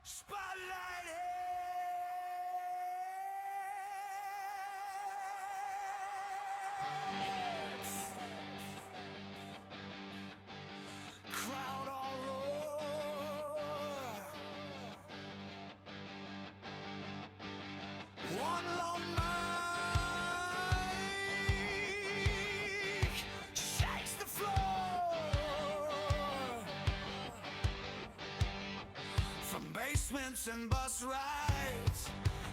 Spotlight hits. Crowd all roar. One long mic shakes the floor. From basements and bus rides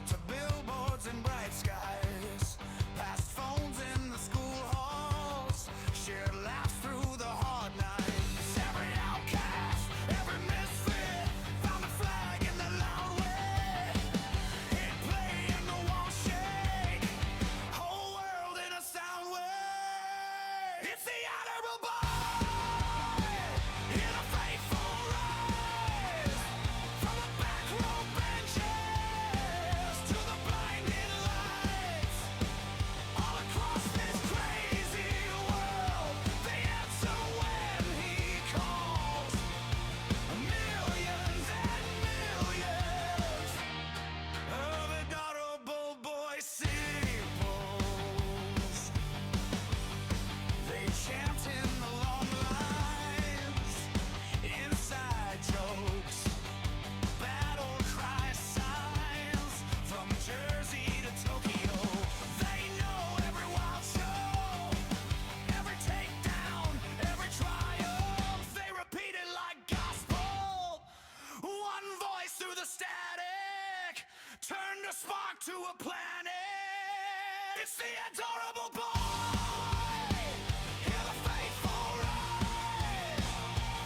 to billboards and bright skies, past phones in the school halls, shared laughs through the hard nights. Every outcast, every misfit found a flag in the loud way. Hit play and the walls shake, whole world in a sound wave. It's the honorable boy, hear the faithful rise. From the back row benches to the blinding lights, all across this crazy world, they answer when he calls. Millions and millions of adorable boy sepals. They chant in the long lines, inside jokes, battle cry signs, from Jersey to Tokyo. They know every wild show, every takedown, every triumph. They repeat it like gospel. One voice through the static, turned a spark to a planet. It's the adorable boy. Hear the faithful rise.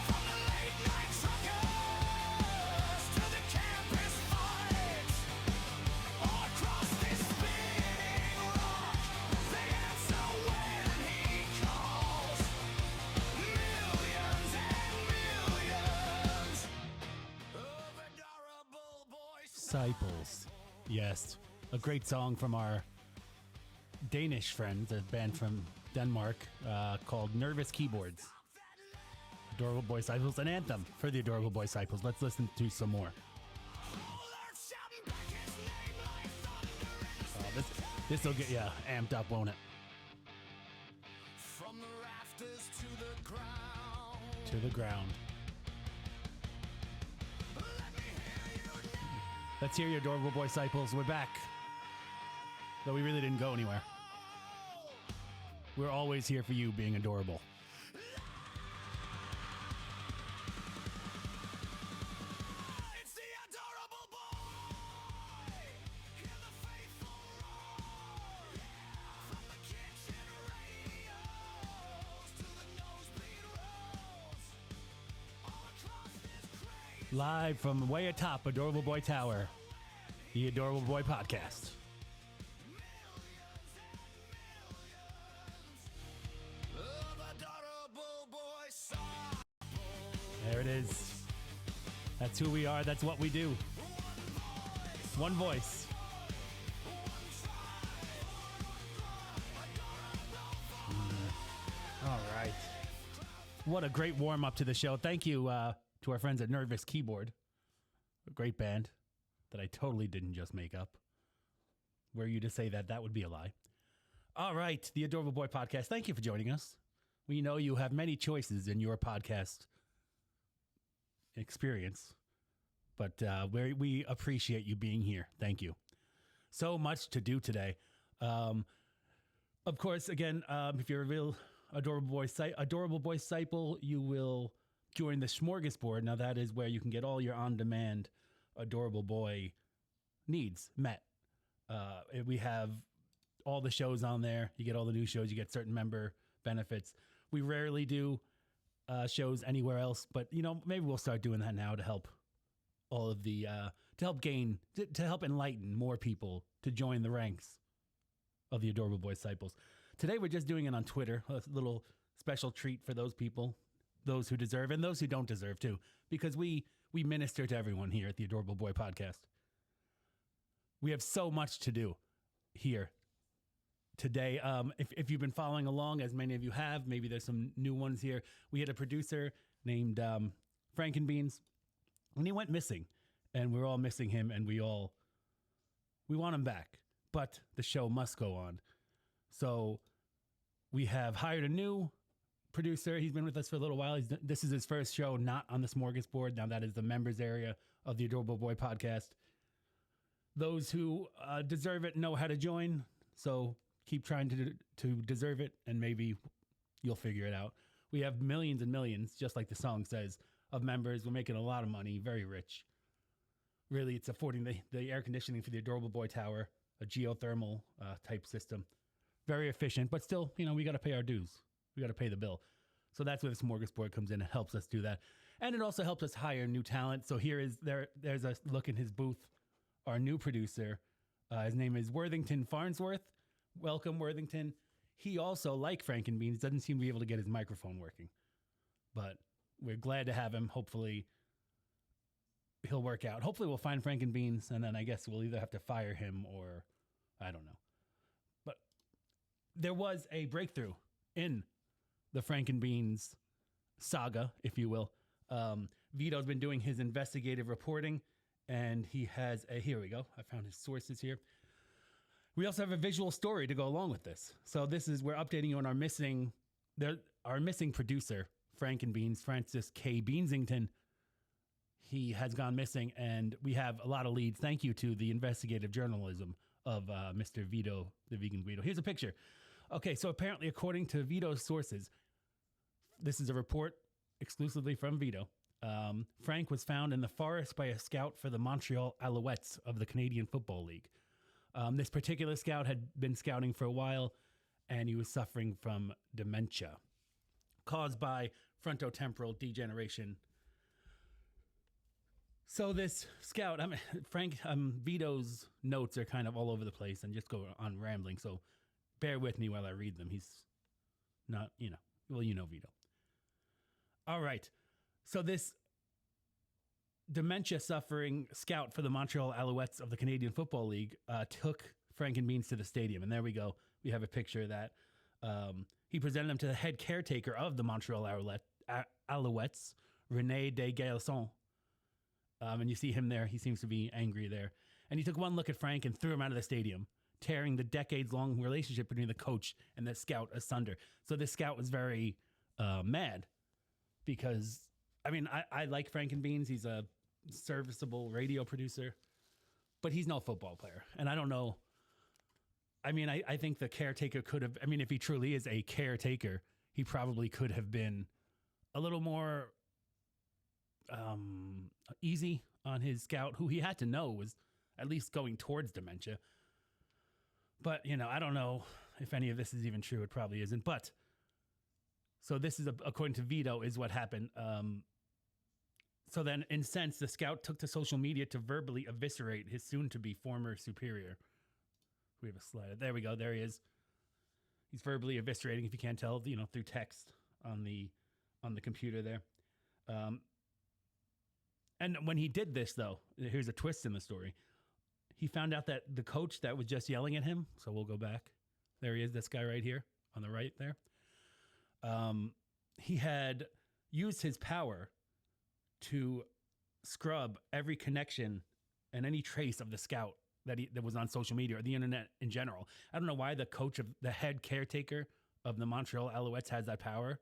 From the late night truckers to the campus fights, all across this spinning rock, they answer when he calls. Millions and millions of adorable boys. Disciples. Yes. A great song from our Danish friends, a band from Denmark called Nervous Keyboards. Adorable Boy Disciples, an anthem for the Adorable Boy Disciples. Let's listen to some more. This will get you amped up, won't it? From the rafters to the ground. To the ground. Let's hear your Adorable Boy Disciples. We're back. Though we really didn't go anywhere. We're always here for you, being adorable. It's the adorable boy. Hear the faithful roar. From the kitchen radios to the nosebleed rows, all across this crazy. Live from way atop Adorable Boy Tower, the Adorable Boy Podcast. Of adorable boy song. There it is. That's who we are. That's what we do. One voice. All right. What a great warm up to the show. Thank you to our friends at Nervous Keyboard, a great band that I totally didn't just make up. Were you to say that, that would be a lie. All right, the Adorable Boy Podcast. Thank you for joining us. We know you have many choices in your podcast experience, but we appreciate you being here. Thank you. So much to do today. Of course, again, if you're a real Adorable Boy disciple, you will join the smorgasbord. Now that is where you can get all your on-demand Adorable Boy needs met. We have all the shows on there. You get all the new shows. You get certain member benefits. We rarely do shows anywhere else, but maybe we'll start doing that now to help all of the to help enlighten more people to join the ranks of the Adorable Boy Disciples. Today we're just doing it on Twitter, a little special treat for those people, those who deserve and those who don't deserve too, because we minister to everyone here at the Adorable Boy Podcast. We have so much to do here today. If you've been following along, as many of you have, maybe there's some new ones here. We had a producer named Frankenbeans, and he went missing. and we're all missing him, and we want him back. But the show must go on. So we have hired a new producer. He's been with us for a little while. This is his first show not on the smorgasbord. Now that is the members area of the Adorable Boy podcast. Those who deserve it know how to join. So keep trying to deserve it, and maybe you'll figure it out. We have millions and millions, just like the song says, of members. We're making a lot of money, very rich. Really, it's affording the air conditioning for the Adorable Boy Tower, a geothermal type system. Very efficient, but still, we got to pay our dues. We got to pay the bill. So that's where the smorgasbord comes in. It helps us do that. And it also helps us hire new talent. So there's a look in his booth. Our new producer, his name is Worthington Farnsworth. Welcome, Worthington. He also, like Frankenbeans, doesn't seem to be able to get his microphone working. But we're glad to have him. Hopefully he'll work out. Hopefully we'll find Frankenbeans, and then I guess we'll either have to fire him or I don't know. But there was a breakthrough in the Frankenbeans saga, if you will. Vito's been doing his investigative reporting, and he has here we go. I found his sources here. We also have a visual story to go along with this. So we're updating you on our missing producer, Frankenbeans, Francis K. Beansington. He has gone missing, and we have a lot of leads. Thank you to the investigative journalism of Mr. Vito, the vegan Guido. Here's a picture. Okay, so apparently, according to Vito's sources, this is a report exclusively from Vito. Frank was found in the forest by a scout for the Montreal Alouettes of the Canadian Football League. This particular scout had been scouting for a while, and he was suffering from dementia caused by frontotemporal degeneration. So this scout, Vito's notes are kind of all over the place and just go on rambling. So bear with me while I read them. He's not, you know Vito. All right. So this dementia-suffering scout for the Montreal Alouettes of the Canadian Football League took Frankenbeans to the stadium. And there we go. We have a picture of that. He presented them to the head caretaker of the Montreal Alouettes, René Desgailsons. And you see him there. He seems to be angry there. And he took one look at Frank and threw him out of the stadium, tearing the decades-long relationship between the coach and the scout asunder. So this scout was very mad because, I like Frankenbeans. He's a serviceable radio producer, but he's no football player. And I don't know. I think the caretaker could have, if he truly is a caretaker, he probably could have been a little more easy on his scout, who he had to know was at least going towards dementia. But, I don't know if any of this is even true. It probably isn't. But so this is, according to Vito, is what happened. So then, incensed, the scout took to social media to verbally eviscerate his soon-to-be former superior. We have a slide. There we go. There he is. He's verbally eviscerating, if you can't tell, through text on the computer there. And when he did this, though, here's a twist in the story. He found out that the coach that was just yelling at him, so we'll go back. There he is, this guy right here on the right there. He had used his power to scrub every connection and any trace of the scout that was on social media or the internet in general. I don't know why the head caretaker of the Montreal Alouettes has that power,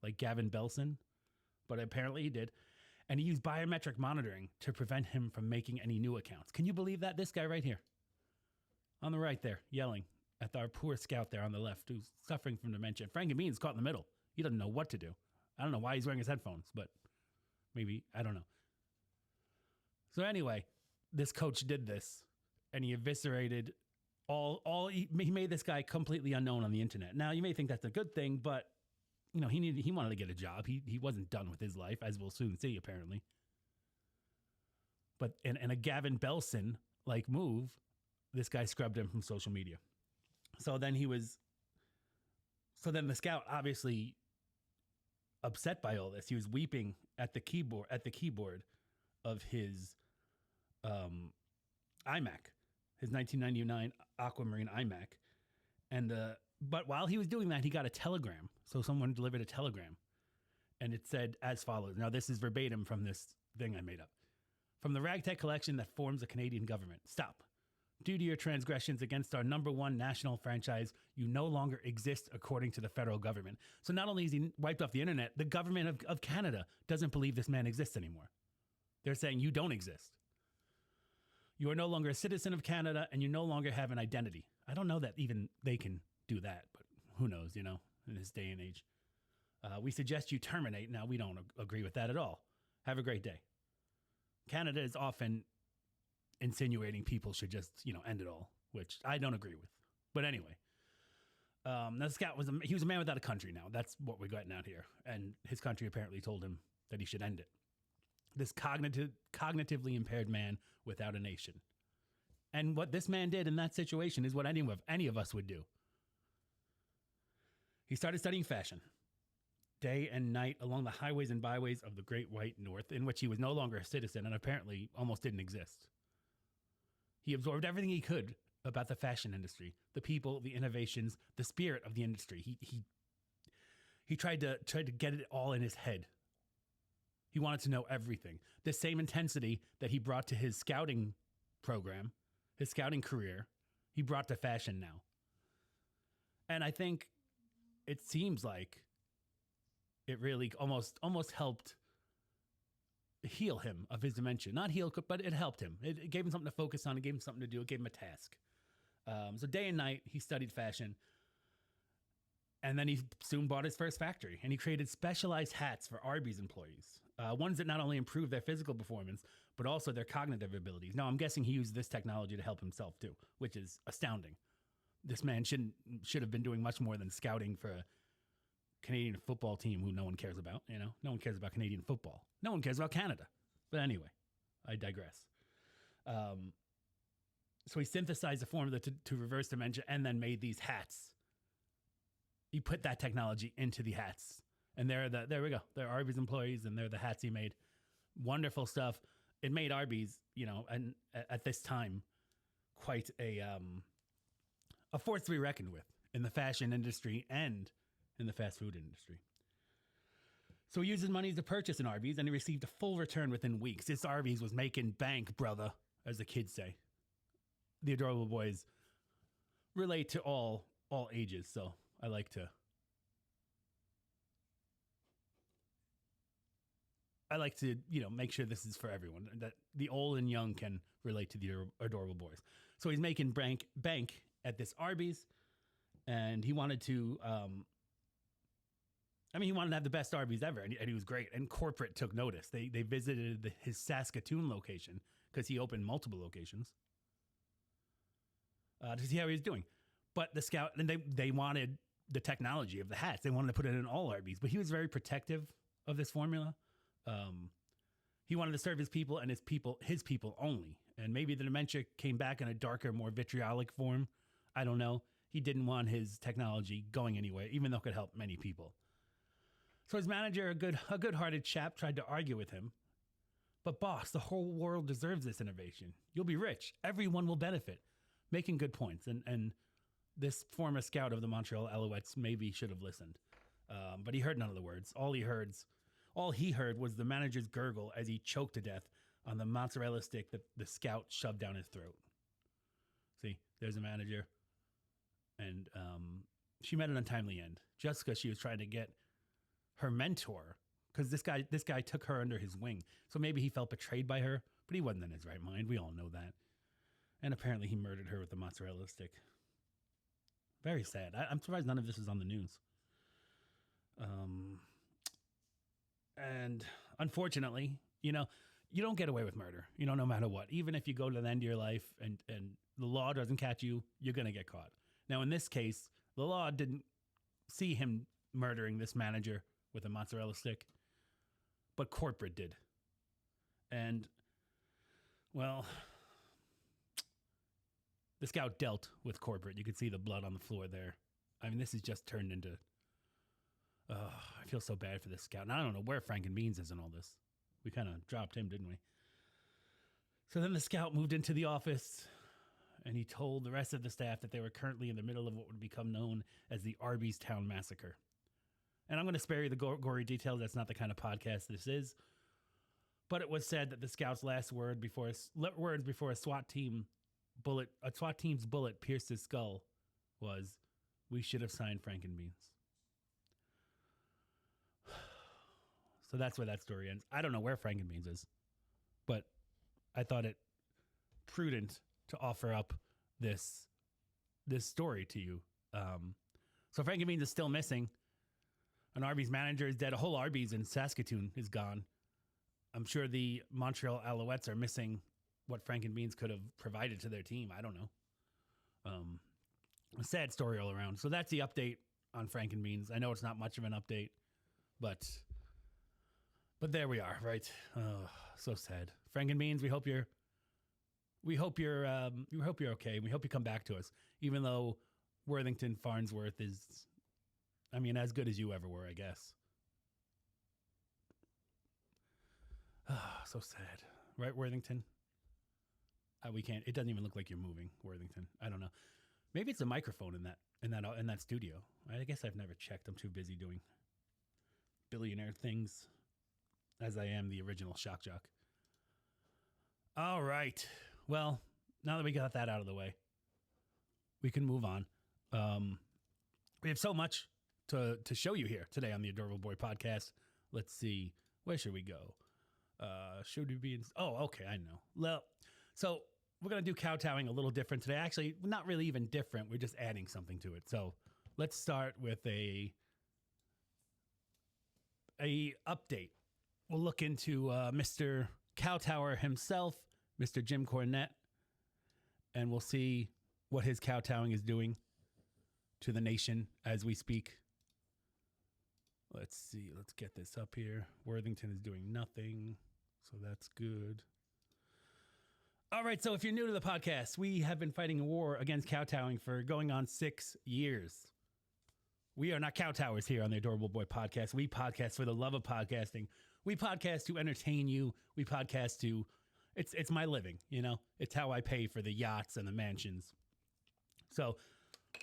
like Gavin Belson, but apparently he did. And he used biometric monitoring to prevent him from making any new accounts. Can you believe that? This guy right here on the right there, yelling at our poor scout there on the left who's suffering from dementia. Frankenbeans caught in the middle. He doesn't know what to do. I don't know why he's wearing his headphones, but maybe, I don't know. So anyway, this coach did this, and he eviscerated he made this guy completely unknown on the internet. Now, you may think that's a good thing, but he wanted to get a job. He wasn't done with his life, as we'll soon see, apparently. But in a Gavin Belson like move, this guy scrubbed him from social media. So then the scout, obviously upset by all this, he was weeping at the keyboard of his iMac, his 1999 Aquamarine iMac, but while he was doing that, he got a telegram. So someone delivered a telegram, and it said as follows. Now, this is verbatim from this thing I made up. From the ragtag collection that forms the Canadian government. Stop. Due to your transgressions against our #1 national franchise, you no longer exist according to the federal government. So not only is he wiped off the internet, the government of Canada doesn't believe this man exists anymore. They're saying you don't exist. You are no longer a citizen of Canada and you no longer have an identity. I don't know that even they can do that, but who knows, in this day and age. We suggest you terminate. Now, we don't agree with that at all. Have a great day. Canada is often insinuating people should just, end it all, which I don't agree with. But anyway, now Scott was a man without a country now. That's what we're getting out here. And his country apparently told him that he should end it. This cognitively impaired man without a nation. And what this man did in that situation is what any of us would do. He started studying fashion day and night along the highways and byways of the Great White North, in which he was no longer a citizen and apparently almost didn't exist. He absorbed everything he could about the fashion industry, the people, the innovations, the spirit of the industry. He tried to get it all in his head. He wanted to know everything. The same intensity that he brought to his scouting program, his scouting career, he brought to fashion now. And I think it seems like it really almost helped heal him of his dementia. Not heal, but it helped him. It gave him something to focus on. It gave him something to do. It gave him a task. So day and night, he studied fashion. And then he soon bought his first factory. And he created specialized hats for Arby's employees. Ones that not only improve their physical performance, but also their cognitive abilities. Now, I'm guessing he used this technology to help himself, too, which is astounding. This man should have been doing much more than scouting for a Canadian football team who no one cares about. No one cares about Canadian football. No one cares about Canada. But anyway, I digress. So he synthesized a formula to reverse dementia and then made these hats. He put that technology into the hats. And there we go. They're Arby's employees, and they're the hats he made. Wonderful stuff. It made Arby's, and at this time, quite a force to be reckoned with in the fashion industry and in the fast food industry. So he used his money to purchase an Arby's, and he received a full return within weeks. This Arby's was making bank, brother, as the kids say. The Adorable Boys relate to all ages, so I like to make sure this is for everyone, that the old and young can relate to the Adorable Boys. So he's making bank at this Arby's, and he wanted to, he wanted to have the best Arby's ever, and he was great. And corporate took notice. They visited his Saskatoon location, because he opened multiple locations, to see how he was doing. But the scout, and they wanted the technology of the hats. They wanted to put it in all Arby's, but he was very protective of this formula. He wanted to serve his people and his people only. And maybe the dementia came back in a darker, more vitriolic form. I don't know. He didn't want his technology going anywhere, even though it could help many people. So his manager, a good-hearted chap, tried to argue with him. But boss, the whole world deserves this innovation. You'll be rich. Everyone will benefit. Making good points. And this former scout of the Montreal Alouettes maybe should have listened. But he heard none of the words. All he heard was the manager's gurgle as he choked to death on the mozzarella stick that the scout shoved down his throat. See, there's a manager. And she met an untimely end just because she was trying to get her mentor, because this guy took her under his wing. So maybe he felt betrayed by her, but he wasn't in his right mind. We all know that. And apparently he murdered her with the mozzarella stick. Very sad. I'm surprised none of this is on the news. And unfortunately, you don't get away with murder, no matter what. Even if you go to the end of your life and the law doesn't catch you, you're going to get caught. Now, in this case, the law didn't see him murdering this manager with a mozzarella stick, but corporate did. And, well, the scout dealt with corporate. You could see the blood on the floor there. I mean, this has just turned into... I feel so bad for this scout. And I don't know where Frank and Beans is in all this. We kind of dropped him, didn't we? So then the scout moved into the office, and he told the rest of the staff that they were currently in the middle of what would become known as the Arby's Town Massacre. And I'm going to spare you the gory details. That's not the kind of podcast this is. But it was said that the scouts' last words before a SWAT team's bullet pierced his skull was, "We should have signed Frankenbeans." So that's where that story ends. I don't know where Frankenbeans is, but I thought it prudent to offer up this story to you. So Frankenbeans is still missing. An Arby's manager is dead. A whole Arby's in Saskatoon is gone. I'm sure the Montreal Alouettes are missing what Frankenbeans could have provided to their team. I don't know. A sad story all around. So that's the update on Frankenbeans. I know it's not much of an update, but there we are, right? Oh, so sad. Frankenbeans, we hope you're okay. We hope you come back to us, even though Worthington Farnsworth is, I mean, as good as you ever were, I guess. So sad, right, Worthington? We can't. It doesn't even look like you're moving, Worthington. I don't know. Maybe it's a microphone in that studio. I guess I've never checked. I'm too busy doing billionaire things, as I am the original shock jock. All right. Well, now that we got that out of the way, we can move on. We have so much to show you here today on the Adorable Boy podcast. Let's see. Where should we go? Should we be in? Oh, okay. I know. Well, so we're going to do kowtowing a little different today. Actually, not really even different. We're just adding something to it. So let's start with a update. We'll look into Mr. Kowtower himself, Mr. Jim Cornette, and we'll see what his kowtowing is doing to the nation as we speak. Let's see. Let's get this up here. Worthington is doing nothing, so that's good. All right, so if you're new to the podcast, we have been fighting a war against kowtowing for going on 6 years. We are not kowtowers here on the Adorable Boy podcast. We podcast for the love of podcasting. We podcast to entertain you. We podcast to, it's my living, you know? It's how I pay for the yachts and the mansions. So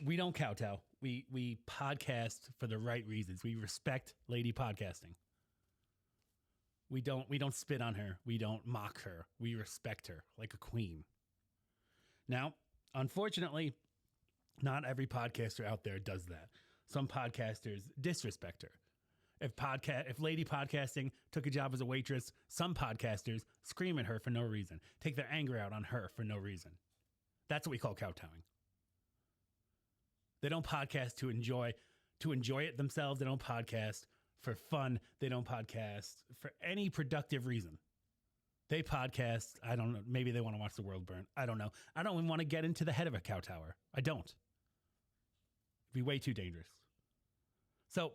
we don't kowtow. We podcast for the right reasons. We respect lady podcasting. We don't spit on her. We don't mock her. We respect her like a queen. Now, unfortunately, not every podcaster out there does that. Some podcasters disrespect her. If lady podcasting took a job as a waitress, some podcasters scream at her for no reason, take their anger out on her for no reason. That's what we call kowtowing. They don't podcast to enjoy it themselves. They don't podcast for fun. They don't podcast for any productive reason. They podcast, I don't know, maybe they want to watch the world burn. I don't know. I don't even want to get into the head of a kowtower. I don't. It'd be way too dangerous. So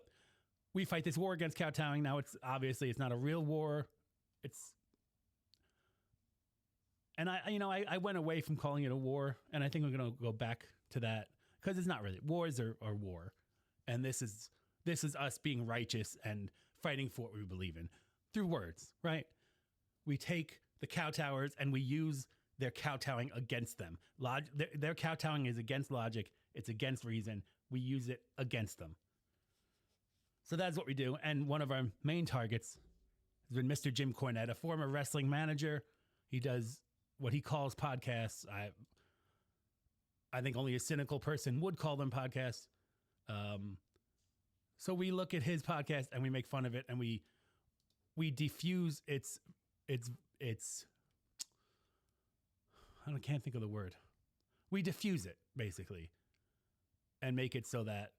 we fight this war against kowtowing. Now it's not a real war. I went away from calling it a war, and I think we're going to go back to that because it's not really. Wars are war. And this is us being righteous and fighting for what we believe in through words, right? We take the kowtowers and we use their kowtowing against them. Their kowtowing is against logic. It's against reason. We use it against them. So that's what we do. And one of our main targets has been Mr. Jim Cornette, a former wrestling manager. He does what he calls podcasts. I think only a cynical person would call them podcasts. So we look at his podcast and we make fun of it and we diffuse its I can't think of the word. We diffuse it basically and make it so that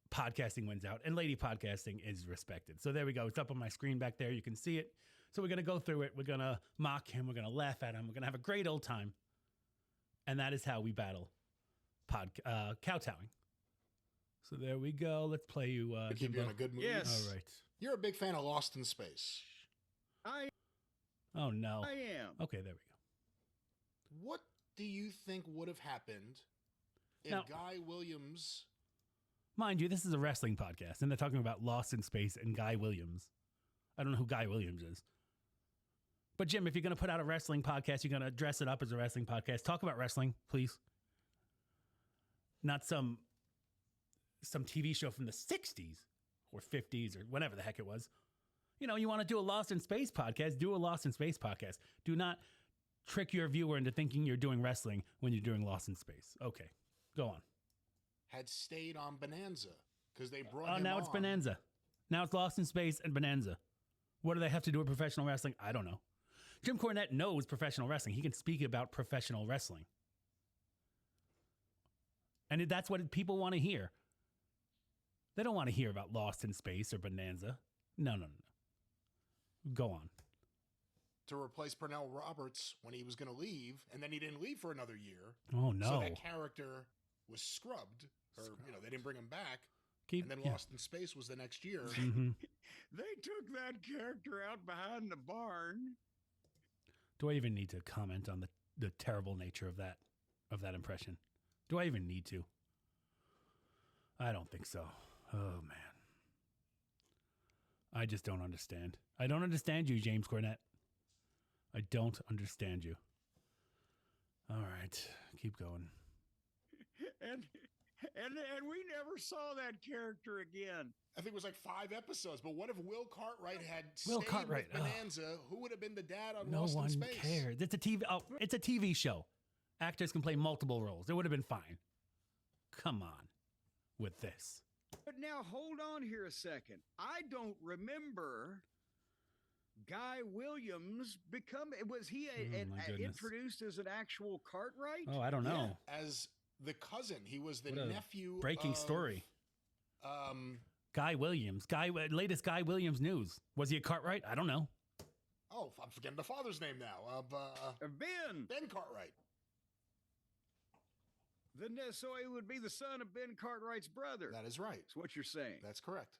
podcasting wins out and lady podcasting is respected. So there we go. It's up on my screen back there. You can see it. So we're going to go through it. We're going to mock him. We're going to laugh at him. We're going to have a great old time. And that is how we battle kowtowing. So there we go. Let's play you. Keep you in a good mood. Yes. All right. You're a big fan of Lost in Space. Oh no. I am. Okay, there we go. What do you think would have happened if Now- Guy Williams... Mind you, this is a wrestling podcast, and they're talking about Lost in Space and Guy Williams. I don't know who Guy Williams is. But Jim, if you're going to put out a wrestling podcast, you're going to dress it up as a wrestling podcast. Talk about wrestling, please. Not some TV show from the 60s or 50s or whatever the heck it was. You know, you want to do a Lost in Space podcast, do a Lost in Space podcast. Do not trick your viewer into thinking you're doing wrestling when you're doing Lost in Space. Okay, go on. Had stayed on Bonanza because they brought him Oh, now on. it's Bonanza. Now it's Lost in Space and Bonanza. What do they have to do with professional wrestling? I don't know. Jim Cornette knows professional wrestling. He can speak about professional wrestling. And that's what people want to hear. They don't want to hear about Lost in Space or Bonanza. No. Go on. To replace Pernell Roberts when he was going to leave, and then he didn't leave for another year. Oh, no. So that character was scrubbed, or they didn't bring him back. And then Lost in Space was the next year. Mm-hmm. They took that character out behind the barn. Do I even need to comment on the terrible nature of that impression? Do I even need to? I don't think so. Oh, man. I just don't understand. I don't understand you, James Cornette. I don't understand you. All right, keep going. And we never saw that character again. I think it was like 5 episodes. But what if Will Cartwright had Will stayed Cartwright, with Bonanza? Who would have been the dad on No Lost in one Space? cares. It's a TV. Oh, it's a TV show. Actors can play multiple roles. It would have been fine. Come on, with this. But now hold on here a second. I don't remember Guy Williams was he my goodness. introduced as an actual Cartwright? Oh, I don't know. Yeah, as the cousin. He was the What a nephew. breaking of, story. Guy Williams. Latest Guy Williams news. Was he a Cartwright? I don't know. Oh, I'm forgetting the father's name now. Ben Cartwright. So he would be the son of Ben Cartwright's brother. That is right. That's what you're saying. That's correct.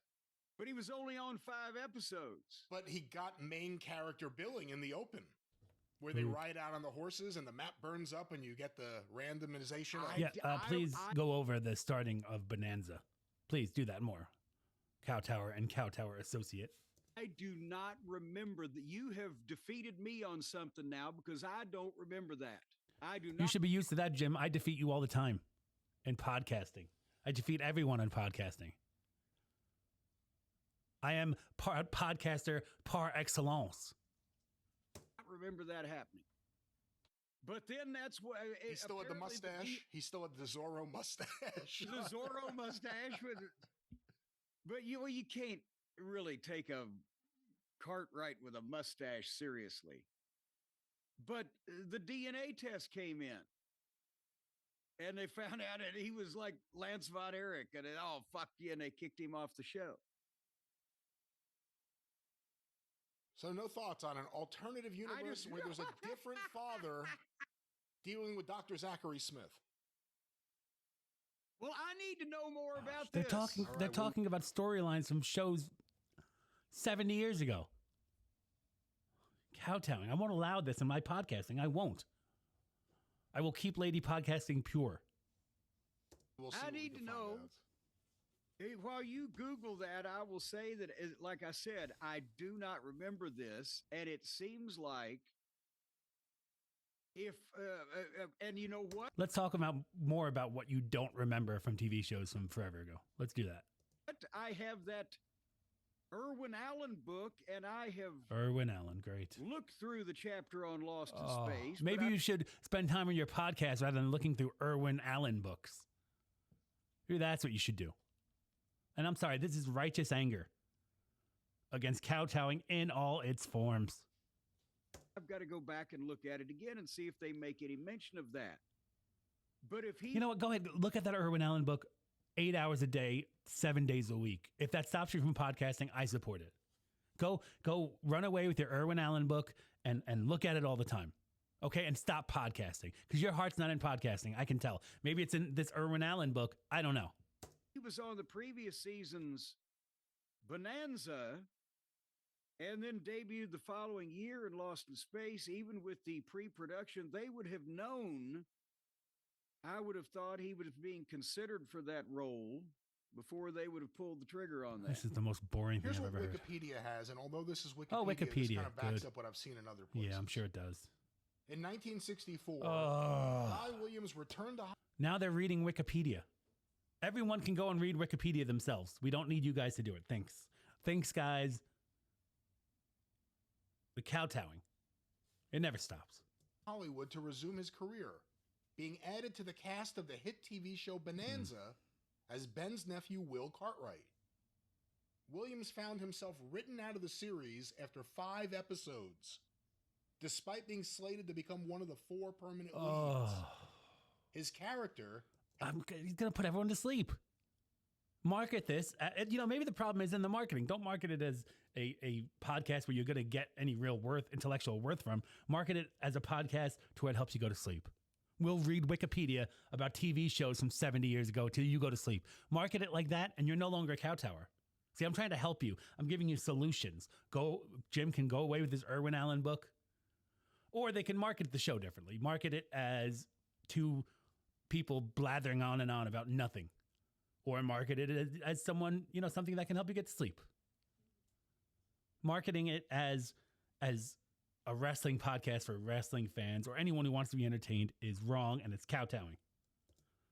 But he was only on 5 episodes. But he got main character billing in the open, where they ride out on the horses and the map burns up and you get the randomization. Please go over the starting of Bonanza. Please do that more. Kowtower and Kowtower Associate. I do not remember that. You have defeated me on something now because I don't remember that. I do not. You should be used to that, Jim. I defeat you all the time in podcasting. I defeat everyone in podcasting. I am podcaster par excellence. I remember that happening. But then that's what he still had the mustache. He still had the Zorro mustache. The Zorro mustache. But you can't really take a Cartwright with a mustache seriously. But the DNA test came in. And they found out that he was like Lance Von Erich. And fuck you. And they kicked him off the show. So no thoughts on an alternative universe where there's a different father dealing with Dr. Zachary Smith? Well, I need to know more about They're this. They're talking about storylines from shows 70 years ago. Kowtowing. I won't allow this in my podcasting. I won't. I will keep lady podcasting pure. We'll see I need to know. While you Google that, I will say that, like I said, I do not remember this, and it seems like and you know what? Let's talk about more about what you don't remember from TV shows from forever ago. Let's do that. I have that Irwin Allen book, and I have Irwin Allen, great. Looked through the chapter on Lost in Space. Maybe you should spend time on your podcast rather than looking through Irwin Allen books. Maybe that's what you should do. And I'm sorry, this is righteous anger against kowtowing in all its forms. I've got to go back and look at it again and see if they make any mention of that. But if he... You know what? Go ahead. Look at that Irwin Allen book 8 hours a day, 7 days a week. If that stops you from podcasting, I support it. Go run away with your Irwin Allen book and look at it all the time. Okay? And stop podcasting because your heart's not in podcasting. I can tell. Maybe it's in this Irwin Allen book. I don't know. He was on the previous season's Bonanza and then debuted the following year in Lost in Space. Even with the pre-production, they would have known. I would have thought he would have been considered for that role before they would have pulled the trigger on that. This is the most boring thing Here's I've what ever heard. Wikipedia has, and although this is Wikipedia, Oh, Wikipedia, this kind of backs good. up what I've seen in other places. Yeah, I'm sure it does. In 1964, Guy Williams returned to... Now they're reading Wikipedia. Everyone can go and read Wikipedia themselves. We don't need you guys to do it. Thanks. Thanks, guys. The kowtowing. It never stops. Hollywood to resume his career, being added to the cast of the hit TV show Bonanza as Ben's nephew Will Cartwright. Williams found himself written out of the series after 5 episodes, despite being slated to become one of the 4 permanent leads. His character... He's going to put everyone to sleep. Market this. Maybe the problem is in the marketing. Don't market it as a podcast where you're going to get any real intellectual worth from. Market it as a podcast to where it helps you go to sleep. We'll read Wikipedia about TV shows from 70 years ago till you go to sleep. Market it like that, and you're no longer a kowtower. See, I'm trying to help you. I'm giving you solutions. Jim can go away with his Irwin Allen book, or they can market the show differently. Market it as 2 people blathering on and on about nothing, or market it as someone, something that can help you get to sleep. Marketing it as a wrestling podcast for wrestling fans or anyone who wants to be entertained is wrong, and it's kowtowing.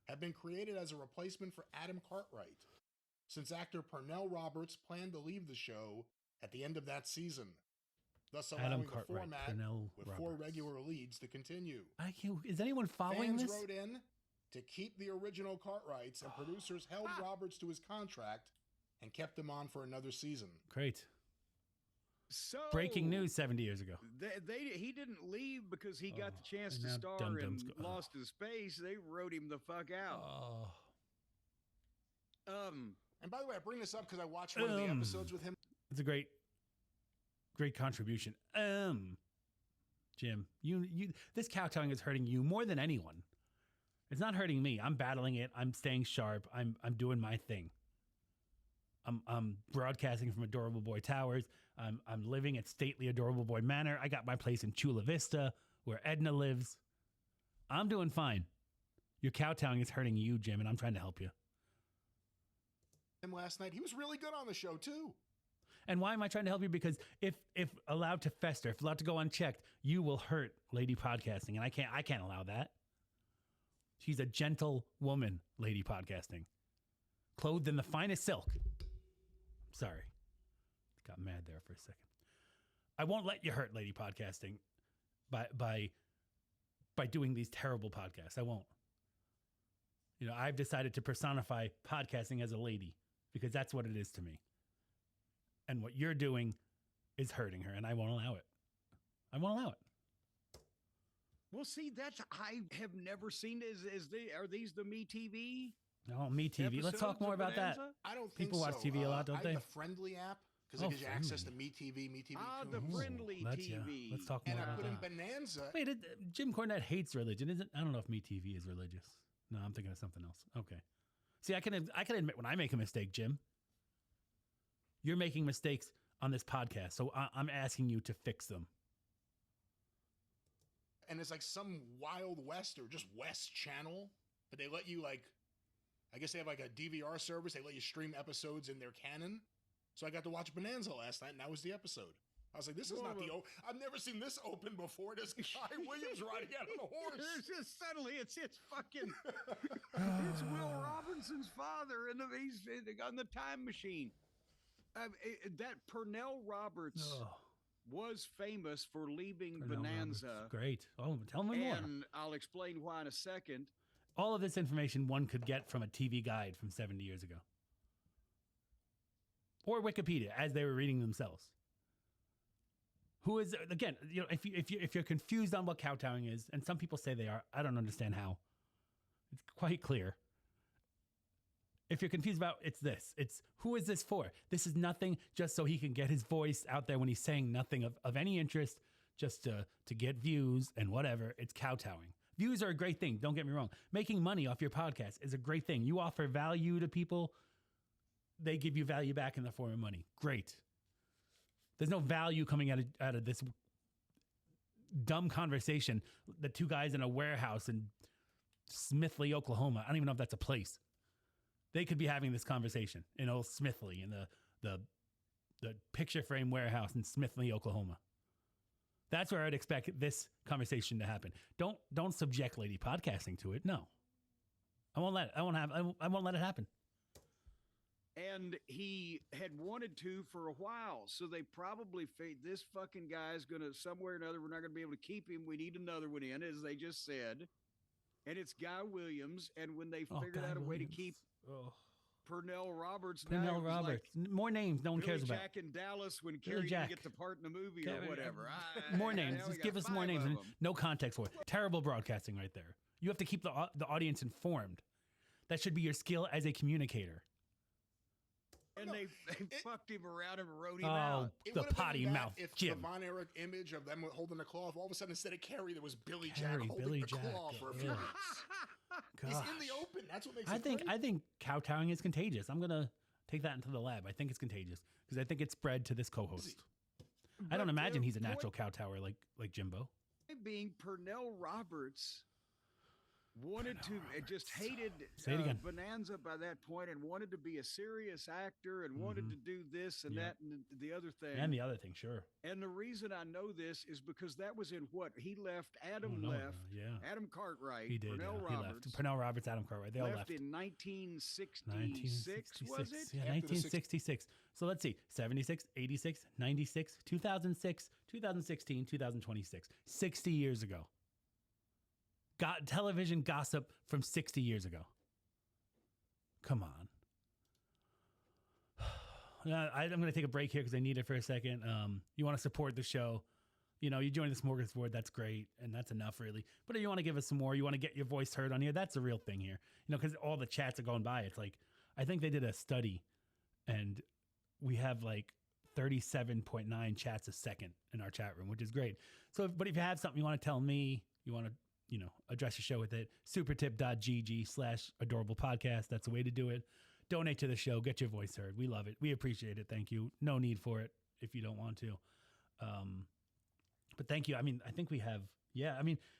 Have been created as a replacement for Adam Cartwright, since actor Pernell Roberts planned to leave the show at the end of that season, thus allowing the format with 4 regular leads to continue. Is anyone following Fans this? wrote in to keep the original Cartwrights, and producers held Roberts to his contract and kept him on for another season. Great. So Breaking news 70 years ago. He didn't leave because he got the chance to now star dum-dums in go- Lost in Space. They wrote him the fuck out. And by the way, I bring this up because I watched one of the episodes with him. It's a great contribution. Jim, you this kowtowing is hurting you more than anyone. It's not hurting me. I'm battling it. I'm staying sharp. I'm doing my thing. I'm broadcasting from Adorable Boy Towers. I'm living at stately Adorable Boy Manor. I got my place in Chula Vista where Edna lives. I'm doing fine. Your kowtowing is hurting you, Jim, and I'm trying to help you. Him last night. He was really good on the show too. And why am I trying to help you? Because if allowed to fester, if allowed to go unchecked, you will hurt Lady Podcasting, and I can't allow that. She's a gentle woman, Lady Podcasting, clothed in the finest silk. Sorry, got mad there for a second. I won't let you hurt Lady Podcasting by doing these terrible podcasts. I won't. I've decided to personify podcasting as a lady because that's what it is to me. And what you're doing is hurting her, and I won't allow it. I won't allow it. Well, see, I have never seen. Are these the Me TV? No, Me TV. Let's talk more about that. I don't think People watch TV a lot, don't they? I have the Friendly app because it gives you access to Me TV, Me TV. The Friendly TV. Yeah. Let's talk more And I about put in that. Bonanza. Wait, Jim Cornette hates religion, isn't? I don't know if Me TV is religious. No, I'm thinking of something else. Okay. See, I can admit when I make a mistake, Jim. You're making mistakes on this podcast, so I'm asking you to fix them. And it's like some Wild West or just West channel, but they let you I guess they have like a DVR service. They let you stream episodes in their canon. So I got to watch Bonanza last night, and that was the episode. I was like, this is not the... I've never seen this open before. This guy Williams riding out on a horse. It's just suddenly, it's fucking... it's Will Robinson's father, and he's on the time machine. That Pernell Roberts was famous for leaving Bonanza. Great. Oh, tell me more. And I'll explain why in a second. All of this information one could get from a TV guide from 70 years ago. Or Wikipedia, as they were reading themselves. Who is, again, if you're confused on what kowtowing is, and some people say they are, I don't understand how. It's quite clear. If you're confused about it's this, it's who is this for? This is nothing just so he can get his voice out there when he's saying nothing of any interest, just to get views and whatever. It's kowtowing. Views are a great thing. Don't get me wrong. Making money off your podcast is a great thing. You offer value to people. They give you value back in the form of money. Great. There's no value coming out of this dumb conversation. The 2 guys in a warehouse in Smithley, Oklahoma. I don't even know if that's a place. They could be having this conversation in old Smithley in the picture frame warehouse in Smithley, Oklahoma. That's where I'd expect this conversation to happen. Don't subject Lady Podcasting to it. No, I won't let it. I won't let it happen. And he had wanted to for a while. So they probably this fucking guy's going to, somewhere or another, we're not going to be able to keep him. We need another one in, as they just said. And it's Guy Williams. And when they figured Guy out a way to Williams. keep Oh. Pernell Roberts, Pernell Roberts. More names no one Billy cares about. Jack in Dallas when Billy Carrie Jack. didn't get the part in the movie Carrie- or whatever. More names. Now we Just got give us more 5 names. of And 'em. no context for it. Terrible broadcasting right there. You have to keep the audience informed. That should be your skill as a communicator. And No, they fucked him around and wrote him Oh, out. It the would have been potty that mouth if Jim. the Von Erich image of them holding the claw, all of a sudden instead of Carrie, there was Billy Jack Carrie, holding Billy the Jack, claw for a few yeah. minutes. He's in the Gosh. open. That's what makes I it think great. kowtowing is contagious. I'm gonna take that into the lab. I think it's contagious because I think it's spread to this co-host. I don't But imagine the he's a natural point kowtower like Jimbo. being Pernell Roberts wanted to, just hated Say it again. Bonanza by that point and wanted to be a serious actor and wanted to do this and Yep. that and the other thing. And the other thing, sure. And the reason I know this is because that was in what he left. Adam Oh, no, left. yeah. Adam Cartwright. He did. Pernell yeah. He Roberts. left. Pernell Roberts, Adam Cartwright. They all left. in 1966, 1966. was it? Yeah, After the 1966. So let's see. 76, 86, 96, 2006, 2016, 2026. 60 years ago. Got television gossip from 60 years ago. Come on. I'm going to take a break here because I need it for a second. You want to support the show. You know, you join the smorgasbord, that's great, and that's enough, really. But if you want to give us some more, you want to get your voice heard on here, that's the real thing here. You know, because all the chats are going by. It's like, I think they did a study, and we have like 37.9 chats a second in our chat room, which is great. So, but if you have something you want to tell me, you want to, you know, address your show with it, supertip.gg/adorable podcast. That's the way to do it. Donate to the show, get your voice heard. We love it. We appreciate it. Thank you. No need for it if you don't want to. But thank you. I mean, I think we have,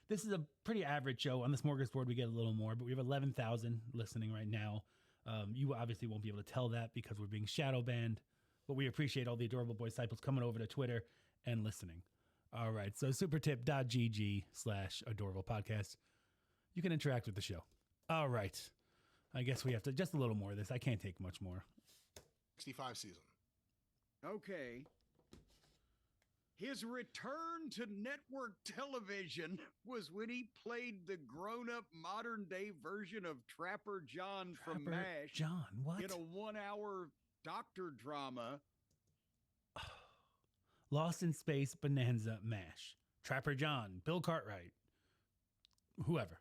this is a pretty average show. On the smorgasbord, we get a little more, but we have 11,000 listening right now. You obviously won't be able to tell that because we're being shadow banned, but we appreciate all the Adorable Boy disciples coming over to Twitter and listening. All right. So supertip.gg/adorable podcast. You can interact with the show. All right. I guess we have to just a little more of this. I can't take much more. 65 season. Okay. His return to network television was when he played the grown-up modern-day version of Trapper John from Trapper MASH John, what? in a 1-hour doctor drama. Lost in Space, Bonanza, MASH. Trapper John, Bill Cartwright, whoever.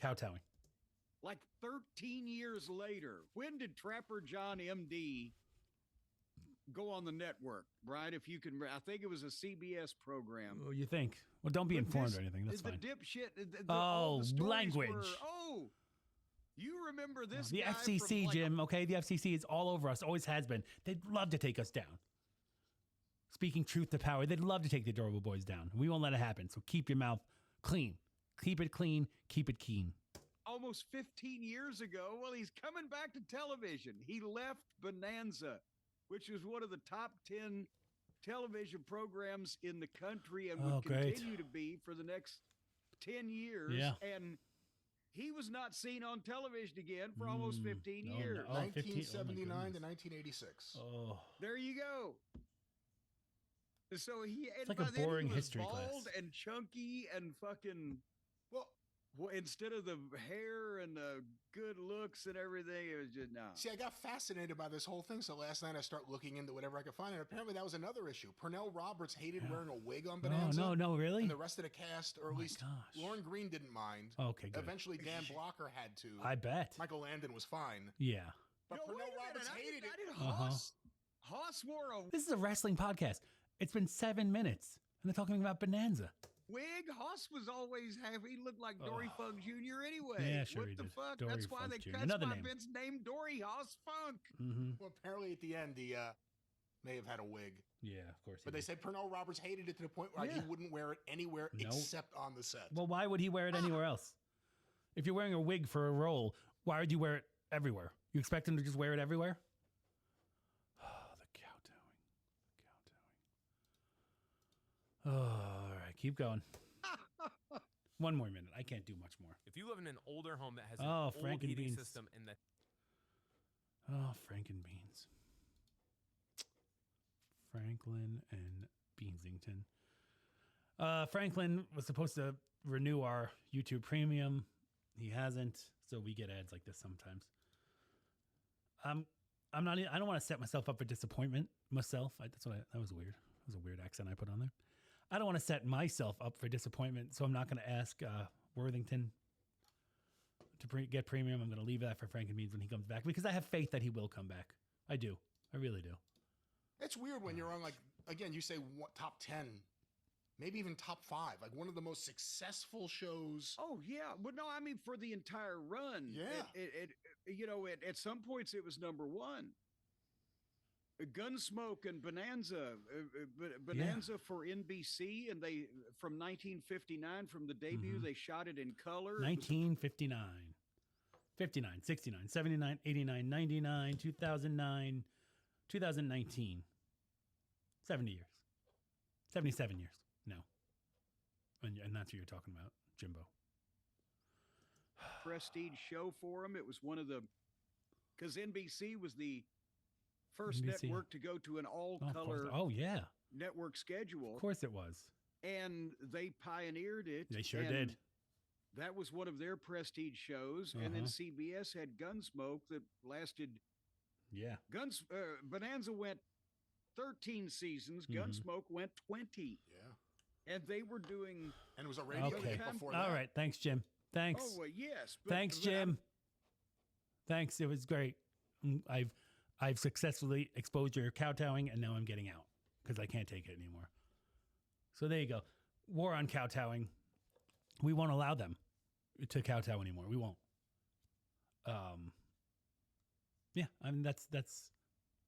Kowtowing. Like 13 years later, when did Trapper John MD go on the network, Brian? If you can, I think it was a CBS program. What do you think? Well, don't be But informed this- or anything. That's the fine. dipshit. All Oh, the stories language. were, you remember this? The guy FCC, from, like, Jim, okay? The FCC is all over us, always has been. They'd love to take us down. Speaking truth to power, they'd love to take the Adorable Boys down. We won't let it happen, so keep your mouth clean. Keep it clean, keep it keen. almost 15 years ago. Well, he's coming back to television. He left Bonanza, which was one of the top 10 television programs in the country and would great. continue to be for the next 10 years. Yeah. And he was not seen on television again for almost 15 no, years. no. Oh, 1979 to goodness. 1986. Oh, There you go. So he, and like a by then he boring was history bald class. and chunky and fucking. Well, Instead of the hair and the good looks and everything, it was just no. see, I got fascinated by this whole thing, so last night I start looking into whatever I could find, and apparently that was another issue. Pernell Roberts hated wearing a wig on Bonanza. no, really? And the rest of the cast, or at my least gosh. Lauren Green didn't mind. Okay, good. Eventually, Dan Blocker had to. I bet. Michael Landon was fine. Yeah. But No, wait Pernell a minute, Roberts hated it. I did Uh-huh. Haas wore a This is a wrestling podcast. It's been 7 minutes, and they're talking about Bonanza. wig. Haas was always he looked like Dory Funk Jr. anyway. Yeah, sure What he the did. fuck? Dory That's why Funk they Jr. cut Another my name. Vince named Dory Haas Funk. Mm-hmm. Well, apparently at the end, he may have had a wig. Yeah, of course. But they said Pernell Roberts hated it to the point where he Yeah. wouldn't wear it anywhere Nope. except on the set. Well, why would he wear it anywhere else? If you're wearing a wig for a role, why would you wear it everywhere? You expect him to just wear it everywhere? The kowtowing. Oh, all right, keep going. One more minute. I can't do much more. If you live in an older home that has an Oh, old Franken heating beans. system and that Oh, Frankenbeans. Franklin and Beansington. Franklin was supposed to renew our YouTube Premium. He hasn't, so we get ads like this sometimes. I'm not. I don't want to set myself up for disappointment myself. That was weird. That was a weird accent I put on there. I don't want to set myself up for disappointment, so I'm not going to ask Worthington to get premium. I'm going to leave that for Frankenbeans when he comes back because I have faith that he will come back. I do. I really do. It's weird when you're on, like, again, you say top 10, maybe even top 5, like one of the most successful shows. Oh yeah, but no, I mean for the entire run. Yeah. At some points it was number 1. Gunsmoke and Bonanza, Bonanza for NBC, and they from 1959 from the debut they shot it in color. 1959, 59, 69, 79, 89, 99, 2009, 2019. 70 years. 77 years. No. And that's what you're talking about, Jimbo. Prestige show for him. It was one of the, because NBC was the first network to go to an all-color network schedule. Of course it was. And they pioneered it. They sure did. That was one of their prestige shows. And then CBS had Gunsmoke that lasted. Yeah. Bonanza went 13 seasons. Gunsmoke went 20. Yeah. And they were doing. And it was a radio hit before that. All right. Thanks, Jim. Thanks. Oh, well, yes. Thanks, Jim. Thanks. It was great. I've successfully exposed your kowtowing, and now I'm getting out because I can't take it anymore. So there you go. War on kowtowing. We won't allow them to kowtow anymore. We won't. Yeah, I mean that's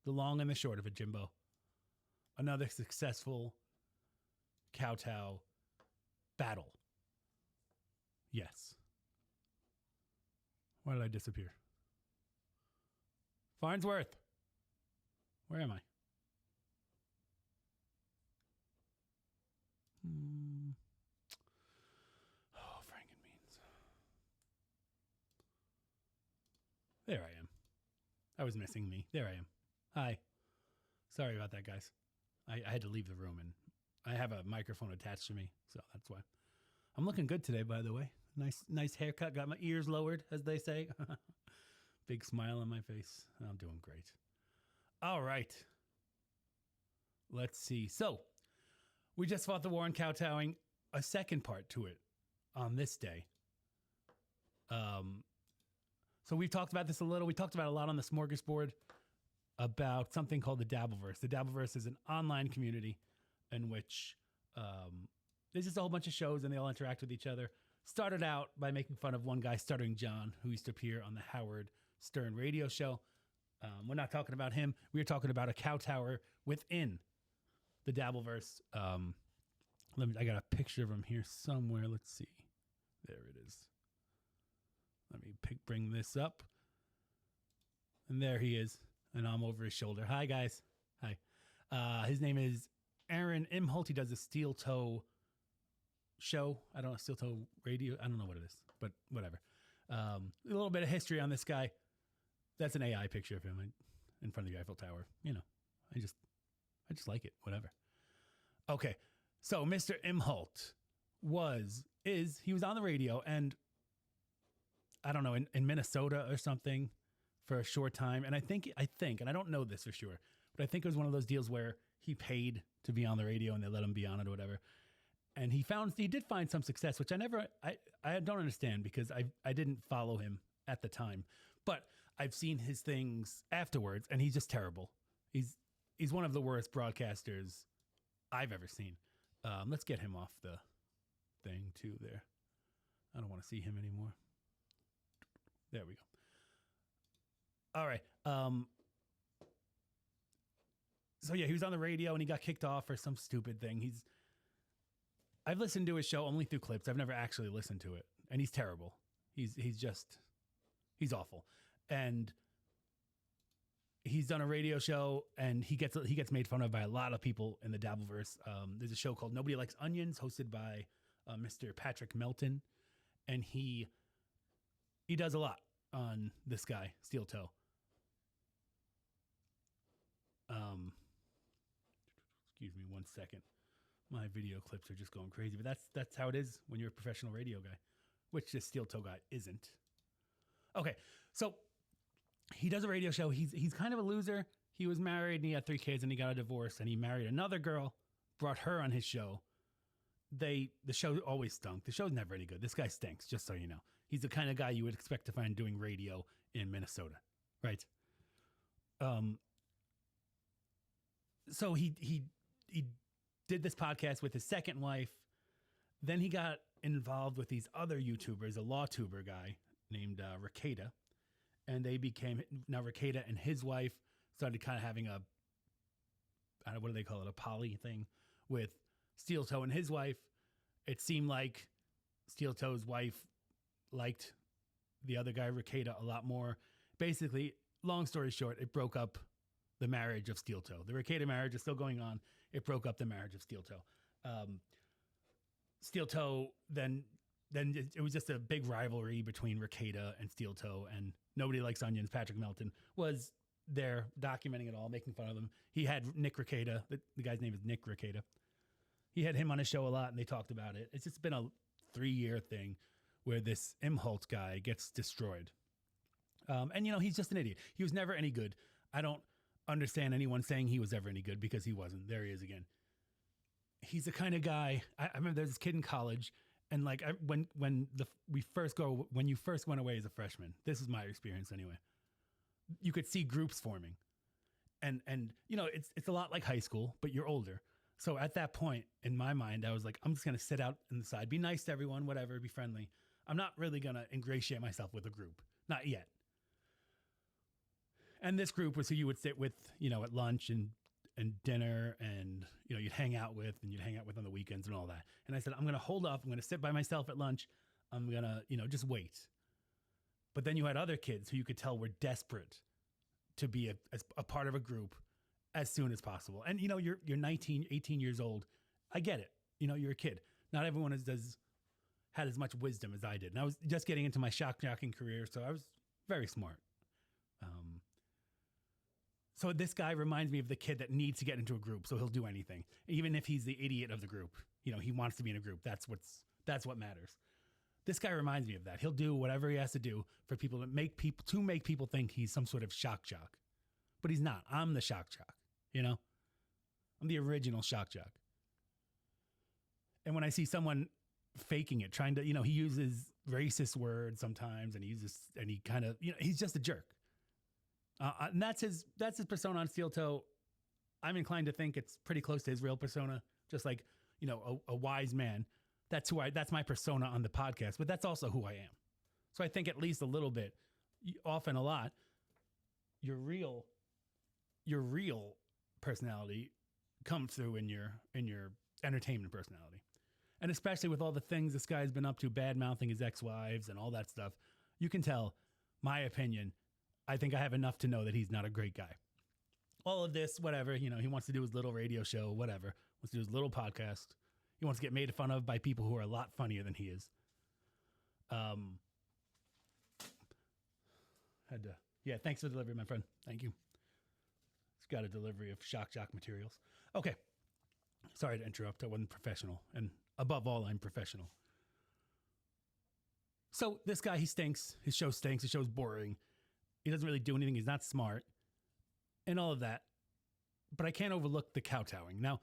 the long and the short of it, Jimbo. Another successful kowtow battle. Yes. Why did I disappear? Farnsworth. Where am I? Oh, Frankenbeans. There I am. I was missing me. There I am. Hi. Sorry about that, guys. I had to leave the room, and I have a microphone attached to me, so that's why. I'm looking good today, by the way. Nice haircut. Got my ears lowered, as they say. Big smile on my face. I'm doing great. All right. Let's see. So, we just fought the war on kowtowing. A second part to it on this day. So we've talked about this a little. We talked about a lot on the smorgasbord about something called the Dabbleverse. The Dabbleverse is an online community in which there's just a whole bunch of shows and they all interact with each other. Started out by making fun of one guy, Stuttering John, who used to appear on the Howard Stern radio show. We're not talking about him. We're talking about a kowtower within the Dabbleverse. I got a picture of him here somewhere. Let's see. There it is. Let me bring this up. And there he is. And I'm over his shoulder. Hi, guys. Hi. His name is Aaron Imholt. He does a steel toe show. I don't know, steel toe radio. I don't know what it is, but whatever. A little bit of history on this guy. That's an AI picture of him in front of the Eiffel Tower. You know, I just like it. Whatever. Okay. So Mr. Imholt he was on the radio, and I don't know, in Minnesota or something for a short time. And I think, and I don't know this for sure, but I think it was one of those deals where he paid to be on the radio and they let him be on it or whatever. And he did find some success, which I don't understand because I didn't follow him at the time, but I've seen his things afterwards and he's just terrible. He's one of the worst broadcasters I've ever seen. Let's get him off the thing too there. I don't want to see him anymore. There we go. All right. So yeah, he was on the radio and he got kicked off for some stupid thing. I've listened to his show only through clips. I've never actually listened to it, and he's terrible. He's awful. And he's done a radio show and he gets made fun of by a lot of people in the Dabbleverse. There's a show called Nobody Likes Onions hosted by Mr. Patrick Melton, and he does a lot on this guy, Steel Toe. Excuse me 1 second. My video clips are just going crazy, but that's how it is when you're a professional radio guy, which this Steel Toe guy isn't. Okay, so he does a radio show. He's kind of a loser. He was married and he had 3 kids and he got a divorce and he married another girl, brought her on his show. The show always stunk. The show's never any good. This guy stinks, just so you know. He's the kind of guy you would expect to find doing radio in Minnesota, right? So he did this podcast with his second wife. Then he got involved with these other YouTubers, a LawTuber guy named Ricada. And they became, now Ricada and his wife started kind of having a, I don't know, what do they call it? A poly thing with Steel Toe and his wife. It seemed like Steel Toe's wife liked the other guy, Ricada, a lot more. Basically, long story short, it broke up the marriage of Steel Toe. The Ricada marriage is still going on. It broke up the marriage of Steel Toe. Steel Toe, then it was just a big rivalry between Ricada and Steel Toe, and Nobody Likes Onions, Patrick Melton, was there documenting it all, making fun of him. He had Nick Ricada, the guy's name is Nick Ricada. He had him on his show a lot, and they talked about it. It's just been a 3-year thing where this Imholt guy gets destroyed. And, he's just an idiot. He was never any good. I don't understand anyone saying he was ever any good because he wasn't. There he is again. He's the kind of guy, I remember there's this kid in college, and like when you first went away as a freshman, this is my experience anyway, you could see groups forming. And it's a lot like high school, but you're older. So at that point, in my mind, I was like, I'm just going to sit out in the side, be nice to everyone, whatever, be friendly. I'm not really going to ingratiate myself with a group. Not yet. And this group was who you would sit with, at lunch and dinner and, you'd hang out with on the weekends and all that. And I said, I'm going to hold off. I'm going to sit by myself at lunch. I'm going to, just wait. But then you had other kids who you could tell were desperate to be a part of a group as soon as possible. And, you're 19, 18 years old. I get it. You're a kid. Not everyone had as much wisdom as I did. And I was just getting into my shock jocking career, so I was very smart. So this guy reminds me of the kid that needs to get into a group, so he'll do anything. Even if he's the idiot of the group. He wants to be in a group. That's what matters. This guy reminds me of that. He'll do whatever he has to do for people to make people think he's some sort of shock jock. But he's not. I'm the shock jock, I'm the original shock jock. And when I see someone faking it, trying to, he uses racist words sometimes, and he kind of, he's just a jerk. And that's his persona on Steel Toe. I'm inclined to think it's pretty close to his real persona, just like, a wise man. That's my persona on the podcast, but that's also who I am. So I think at least a little bit, often a lot, your real personality comes through in your entertainment personality. And especially with all the things this guy's been up to, bad mouthing his ex-wives and all that stuff, you can tell, my opinion, I think I have enough to know that he's not a great guy. All of this, whatever, he wants to do his little radio show, whatever, wants to do his little podcast. He wants to get made fun of by people who are a lot funnier than he is. Thanks for the delivery, my friend. Thank you. It's got a delivery of shock jock materials. Okay. Sorry to interrupt. I wasn't professional. And above all, I'm professional. So this guy, he stinks. His show stinks. His show's boring. He doesn't really do anything. He's not smart and all of that. But I can't overlook the kowtowing. Now,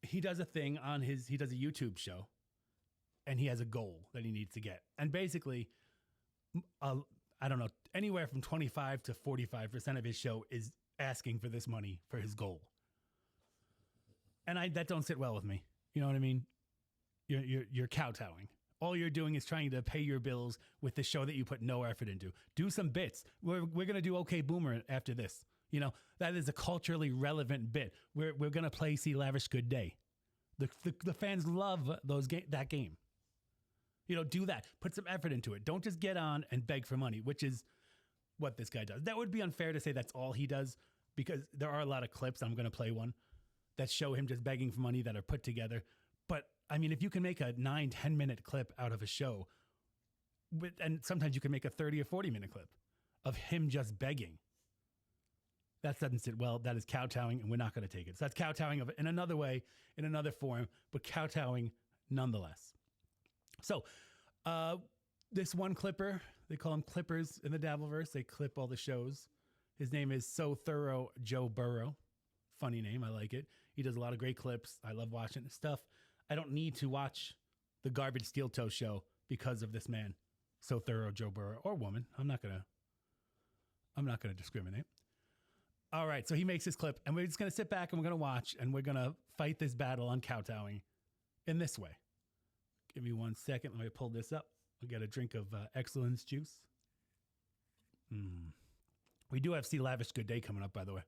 he does a thing he does a YouTube show, and he has a goal that he needs to get. And basically, I don't know, anywhere from 25 to 45% of his show is asking for this money for his goal. And that don't sit well with me. You know what I mean? You're kowtowing. All you're doing is trying to pay your bills with the show that you put no effort into. Do some bits. We're going to do OK Boomer after this. That is a culturally relevant bit. We're going to play See Lavish Good Day. The fans love that game. Do that. Put some effort into it. Don't just get on and beg for money, which is what this guy does. That would be unfair to say that's all he does, because there are a lot of clips, I'm going to play one, that show him just begging for money that are put together. But I mean, if you can make a 9-10 minute clip out of a show, and sometimes you can make a 30 or 40-minute clip of him just begging, that doesn't sit well. That is kowtowing, and we're not going to take it. So that's kowtowing in another way, in another form, but kowtowing nonetheless. So this one clipper, they call him clippers in the Dabbleverse. They clip all the shows. His name is So Thorough Joe Burrow. Funny name. I like it. He does a lot of great clips. I love watching his stuff. I don't need to watch the Garbage Steel Toe show because of this man, So Thorough Joe Burrow, or woman. I'm not gonna discriminate. All right, so he makes his clip, and we're just gonna sit back and we're gonna watch, and we're gonna fight this battle on kowtowing in this way. Give me 1 second. Let me pull this up. We'll get a drink of Excellence juice. We do have See Lavish Good Day coming up, by the way.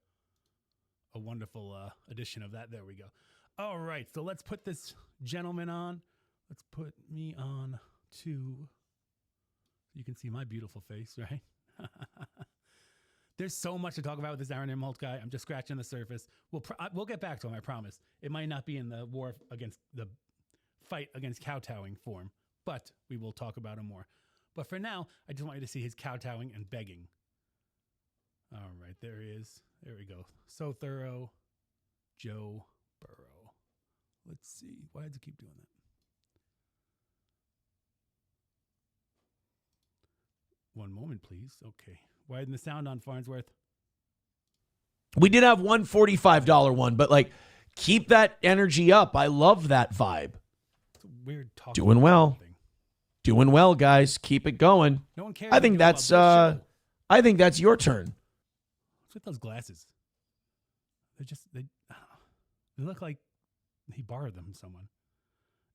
A wonderful edition of that. There we go. All right, so let's put this gentleman on. Let's put me on too. You can see my beautiful face, right? There's so much to talk about with this Aaron Imholt guy. I'm just scratching the surface. We'll get back to him, I promise. It might not be in the fight against kowtowing form, but we will talk about him more. But for now, I just want you to see his kowtowing and begging. All right, there he is. There we go. So Thorough Joe Burrow. Let's see. Why does it keep doing that? One moment, please. Okay. Widen the sound on, Farnsworth. We did have one $45 one, but like, keep that energy up. I love that vibe. It's a weird talk. Doing well. Doing well, guys. Keep it going. No one cares. I think that's your turn. What's with those glasses? They look like he borrowed them from someone.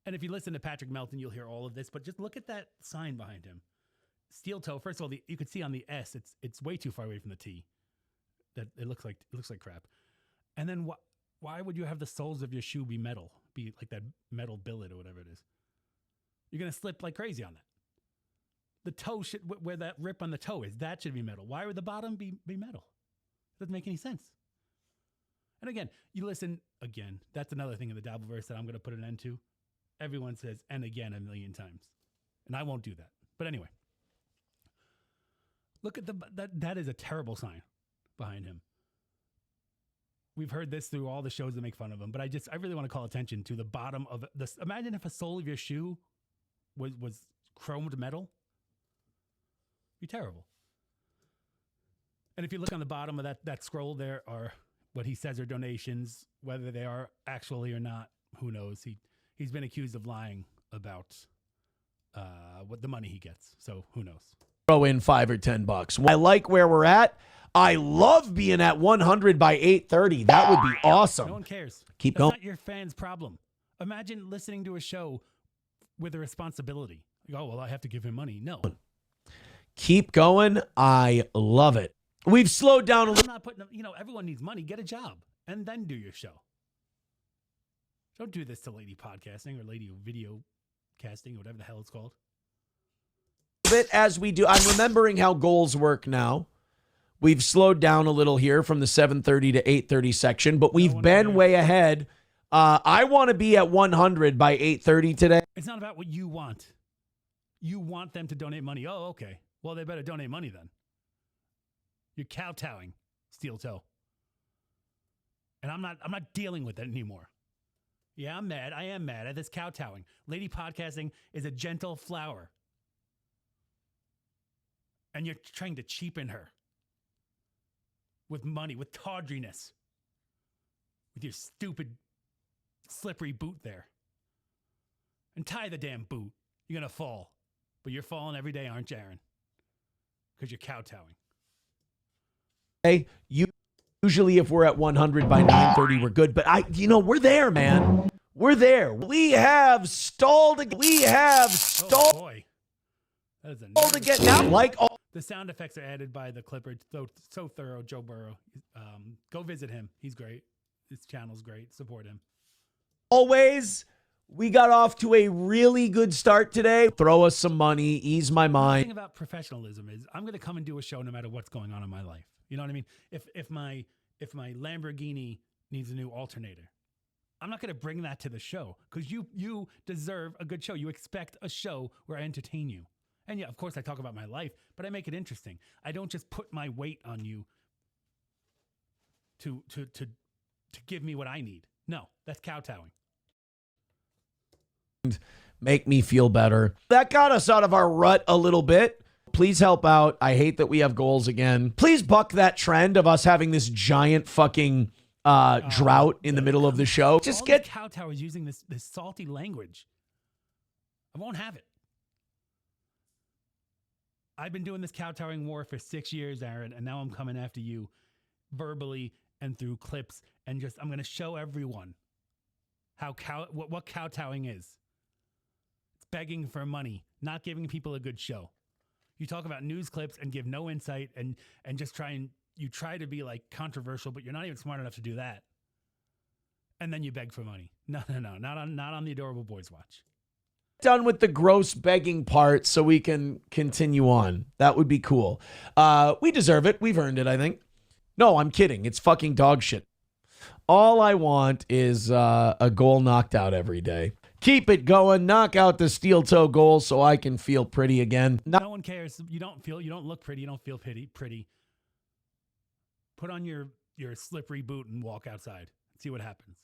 And if you listen to Patrick Melton, you'll hear all of this, but just look at that sign behind him. Steel toe. First of all, you could see on the S, it's way too far away from the T. That it looks like crap. And then why would you have the soles of your shoe be metal? Be like that metal billet or whatever it is. You're gonna slip like crazy on that. The toe should, where that rip on the toe is, that should be metal. Why would the bottom be metal? It doesn't make any sense. And again, you listen again. That's another thing in the Dabbleverse that I'm gonna put an end to. Everyone says "and again" 1,000,000 times, and I won't do that. But anyway. Look at that is a terrible sign behind him. We've heard this through all the shows that make fun of him, but I really want to call attention to the bottom of this. Imagine if a sole of your shoe was chromed metal. It'd be terrible. And if you look on the bottom of that scroll, there are what he says are donations, whether they are actually or not, who knows? He's been accused of lying about what the money he gets. So who knows? Throw in $5 or $10. I like where we're at. I love being at 100 by 8:30. That would be awesome. No one cares. Keep That's going. not your fans' problem. Imagine listening to a show with a responsibility. Like, oh, well, I have to give him money. No. Keep going. I love it. We've slowed down a I'm little. not putting, everyone needs money. Get a job and then do your show. Don't do this to lady podcasting or lady video casting or whatever the hell it's called. Bit as we do. I'm remembering how goals work now. We've slowed down a little here from the 7:30 to 8:30 section, but we've been way ahead. I want to be at 100 by 8:30 today. It's not about what you want. You want them to donate money. Oh, okay. Well, they better donate money then. You're kowtowing, steel toe. And I'm not dealing with it anymore. Yeah, I'm mad. I am mad at this kowtowing. Lady podcasting is a gentle flower. And you're trying to cheapen her with money, with tawdriness, with your stupid, slippery boot there. And tie the damn boot. You're going to fall. But you're falling every day, aren't you, Aaron? Because you're kowtowing. Hey, usually if we're at 100 by 9:30, we're good. But we're there, man. We're there. We have stalled. Oh, boy. That is a Again now. Like all. The sound effects are added by the clipper. So Thorough Joe Burrow. Go visit him. He's great. His channel's great. Support him. Always, we got off to a really good start today. Throw us some money. Ease my The mind. thing about professionalism is I'm going to come and do a show no matter what's going on in my life. You know what I mean? If my Lamborghini needs a new alternator, I'm not going to bring that to the show because you deserve a good show. You expect a show where I entertain you. And yeah, of course I talk about my life, but I make it interesting. I don't just put my weight on you to give me what I need. No, that's kowtowing. Make me feel better. That got us out of our rut a little bit. Please help out. I hate that we have goals again. Please buck that trend of us having this giant fucking drought in the middle of the show. Just get kowtowers using this salty language. I won't have it. I've been doing this kowtowing war for 6 years, Aaron, and now I'm coming after you verbally and through clips, and just I'm going to show everyone how what kowtowing is. It's begging for money, not giving people a good show. You talk about news clips and give no insight, and just you try to be like controversial, but you're not even smart enough to do that. And then you beg for money. No, not on the Adorable Boys Watch. Done with the gross begging part so we can continue on. That would be cool. We deserve it. We've earned it, I think. No, I'm kidding. It's fucking dog shit. All I want is a goal knocked out every day. Keep it going. Knock out the steel toe goal so I can feel pretty again. No one cares. You don't look pretty. You don't feel pretty. Put on your slippery boot and walk outside. See what happens.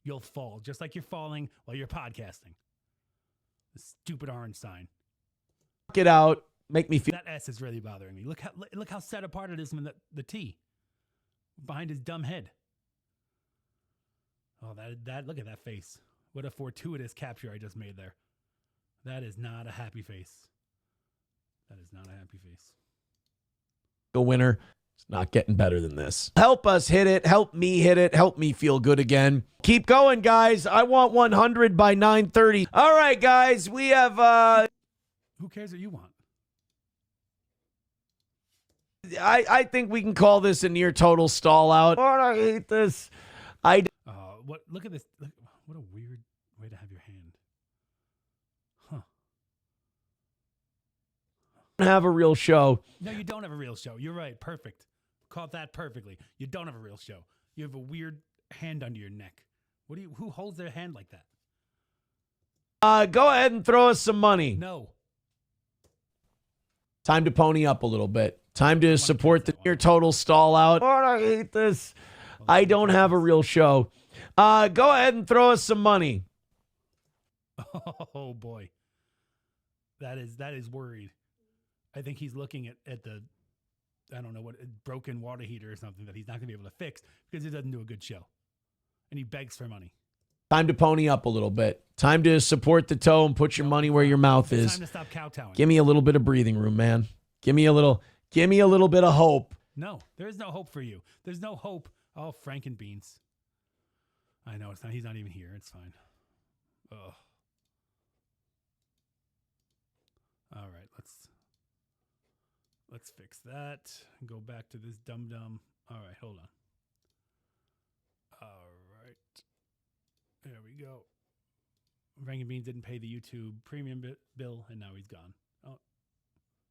You'll fall just like you're falling while you're podcasting. The stupid orange sign. Get out. Make me feel. That S is really bothering me. Look how set apart it is from the T behind his dumb head. Oh, that look at that face. What a fortuitous capture I just made there. That is not a happy face. That is not a happy face. A winner. It's not getting better than this. Help us hit it. Help me hit it. Help me feel good again. Keep going, guys. I want 100 by 9:30. All right, guys. We have... Who cares what you want? I think we can call this a near total stall out. Oh, I hate this. Look at this. What a weird way to have your hand. Huh. Have a real show. No, you don't have a real show. You're right. Perfect. Caught that perfectly. You don't have a real show. You have a weird hand under your neck. Who holds their hand like that? Go ahead and throw us some money. No. Time to pony up a little bit. Time to support the near total stall out. Oh, I hate this. I don't have a real show. Go ahead and throw us some money. Oh boy. That is worried. I think he's looking at the, I don't know what, broken water heater or something that he's not going to be able to fix because he doesn't do a good show. And he begs for money. Time to pony up a little bit. Time to support the toe and put your money where your mouth is. Time to stop kowtowing. Give me a little bit of breathing room, man. Give me a little bit of hope. No, there is no hope for you. There's no hope. Oh, Frankenbeans. I know it's not. He's not even here. It's fine. Ugh. All right, let's fix that. Go back to this dum-dum. All right, hold on. All right. There we go. Frankenbeans didn't pay the YouTube premium bill, and now he's gone. Oh,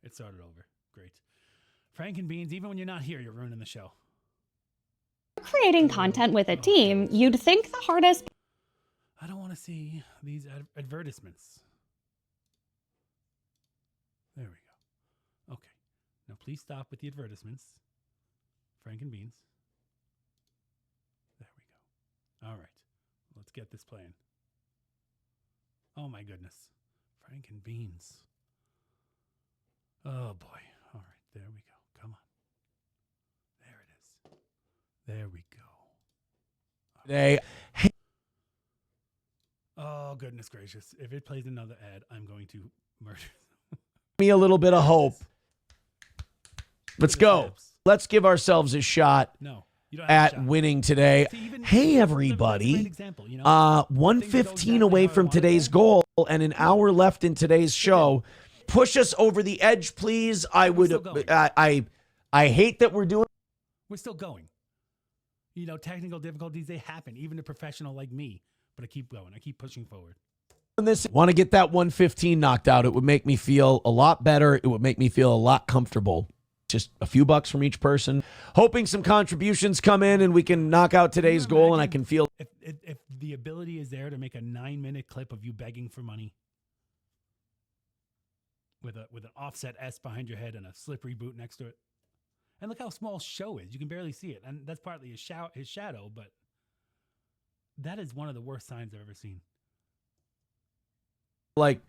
it started over. Great. Frankenbeans, even when you're not here, you're ruining the show. Creating content with a team, you'd think the hardest... I don't want to see these advertisements. There we go. Okay. Now please stop with the advertisements. Frankenbeans. There we go. All right. Let's get this playing. Oh my goodness. Frankenbeans. Oh boy. All right. There we go. Come on. There it is. There we go. Today. Oh, goodness gracious. If it plays another ad, I'm going to murder. Me a little bit of hope. Let's go. Let's give ourselves a shot at winning today. Hey, everybody. 1:15 away from today's goal and an hour left in today's show. Push us over the edge, please. I hate that we're doing. We're still going. You know, technical difficulties, they happen, even to a professional like me. But I keep going. I keep pushing forward. Want to get that 115 knocked out. It would make me feel a lot better. It would make me feel a lot comfortable. Just a few bucks from each person. Hoping some contributions come in and we can knock out today's goal and I can feel. If the the ability is there to make a 9-minute clip of you begging for money with an offset S behind your head and a slippery boot next to it. And look how small Show is. You can barely see it. And that's partly his shadow, but that is one of the worst signs I've ever seen. Like,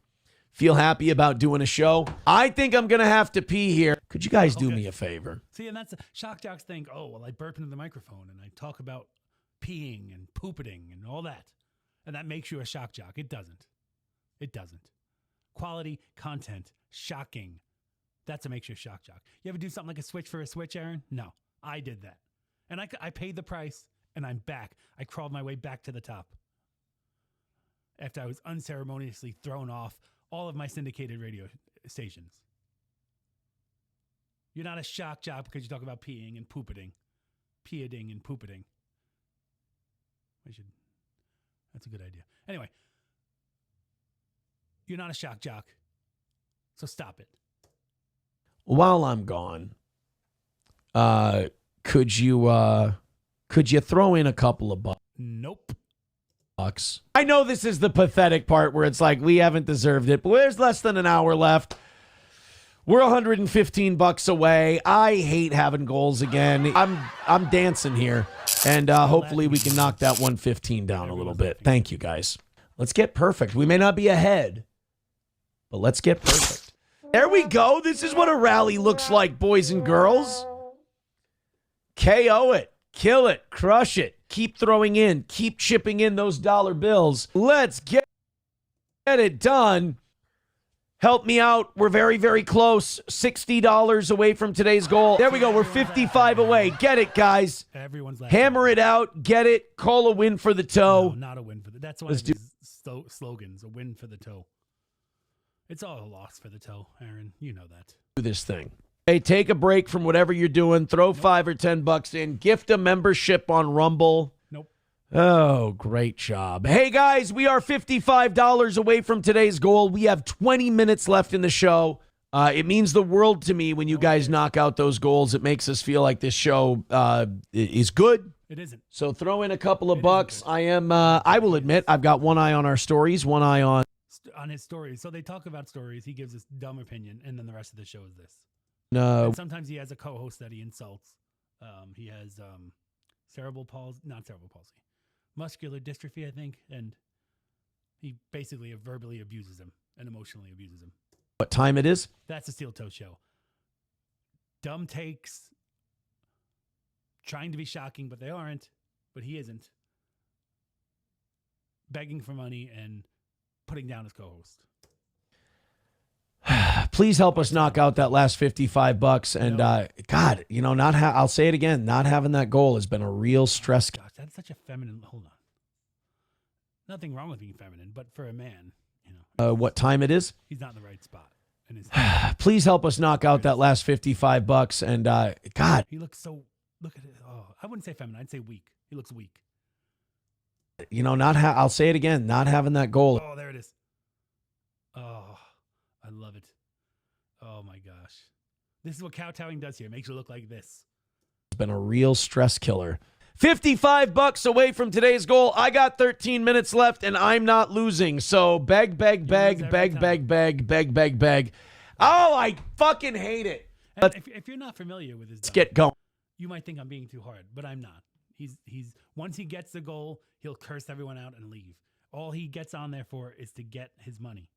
feel happy about doing a show. I think I'm going to have to pee here. Could you guys do me a favor? See, and that's shock jocks think, oh, well, I burp into the microphone and I talk about peeing and poopeting and all that. And that makes you a shock jock. It doesn't. It doesn't. Quality content, shocking. That's what makes you a shock jock. You ever do something like a switch for a switch, Aaron? No, I did that. And I paid the price and I'm back. I crawled my way back to the top after I was unceremoniously thrown off all of my syndicated radio stations. You're not a shock jock because you talk about peeing and poopeting. Peeing and poopeting. That's a good idea. Anyway, you're not a shock jock, so stop it. While I'm gone, could you throw in a couple of bucks? Nope. I know this is the pathetic part where it's like we haven't deserved it, but there's less than an hour left. We're $115 away. I hate having goals again. I'm dancing here, and hopefully we can knock that 115 down a little bit. Thank you, guys. Let's get perfect. We may not be ahead, but let's get perfect. There we go. This is what a rally looks like, boys and girls. KO it. Kill it. Crush it. Keep throwing in. Keep chipping in those dollar bills. Let's get it done. Help me out. We're very, very close. $60 away from today's goal. There we go. We're 55 away. Get it, guys. Everyone's laughing. Hammer it out. Get it. Call a win for the toe. No, not a win for the. That's one of his slogans. A win for the toe. It's all a loss for the toe, Aaron. You know that. Do this thing. Hey, take a break from whatever you're doing. Throw $5 or $10 in. Gift a membership on Rumble. Nope. Oh, great job. Hey, guys, we are $55 away from today's goal. We have 20 minutes left in the show. It means the world to me when you guys knock out those goals. It makes us feel like this show is good. It isn't. So throw in a couple of bucks. I will admit, I've got one eye on our stories, one eye on his stories. So they talk about stories. He gives this dumb opinion, and then the rest of the show is this. No. And sometimes he has a co-host that he insults. He has not cerebral palsy, muscular dystrophy, I think, and he basically verbally abuses him and emotionally abuses him. What time it is? That's the Steel Toe Show. Dumb takes, trying to be shocking, but they aren't. But he isn't. Begging for money and putting down his co-host. Please help us knock out that last $55. And God, I'll say it again. Not having that goal has been a real stress. Gosh, that's such a feminine. Hold on. Nothing wrong with being feminine, but for a man, what time it is? He's not in the right spot. Please help us knock out that last $55. And God, he looks so. Look at it. Oh, I wouldn't say feminine. I'd say weak. He looks weak. I'll say it again. Not having that goal. Oh, there it is. Oh, I love it. Oh my gosh. This is what kowtowing does here. It makes you look like this. It's been a real stress killer. $55 away from today's goal. I got 13 minutes left and I'm not losing. So beg. Oh, I fucking hate it. If you're not familiar with his let's get going. You might think I'm being too hard, but I'm not. He's once he gets the goal, he'll curse everyone out and leave. All he gets on there for is to get his money.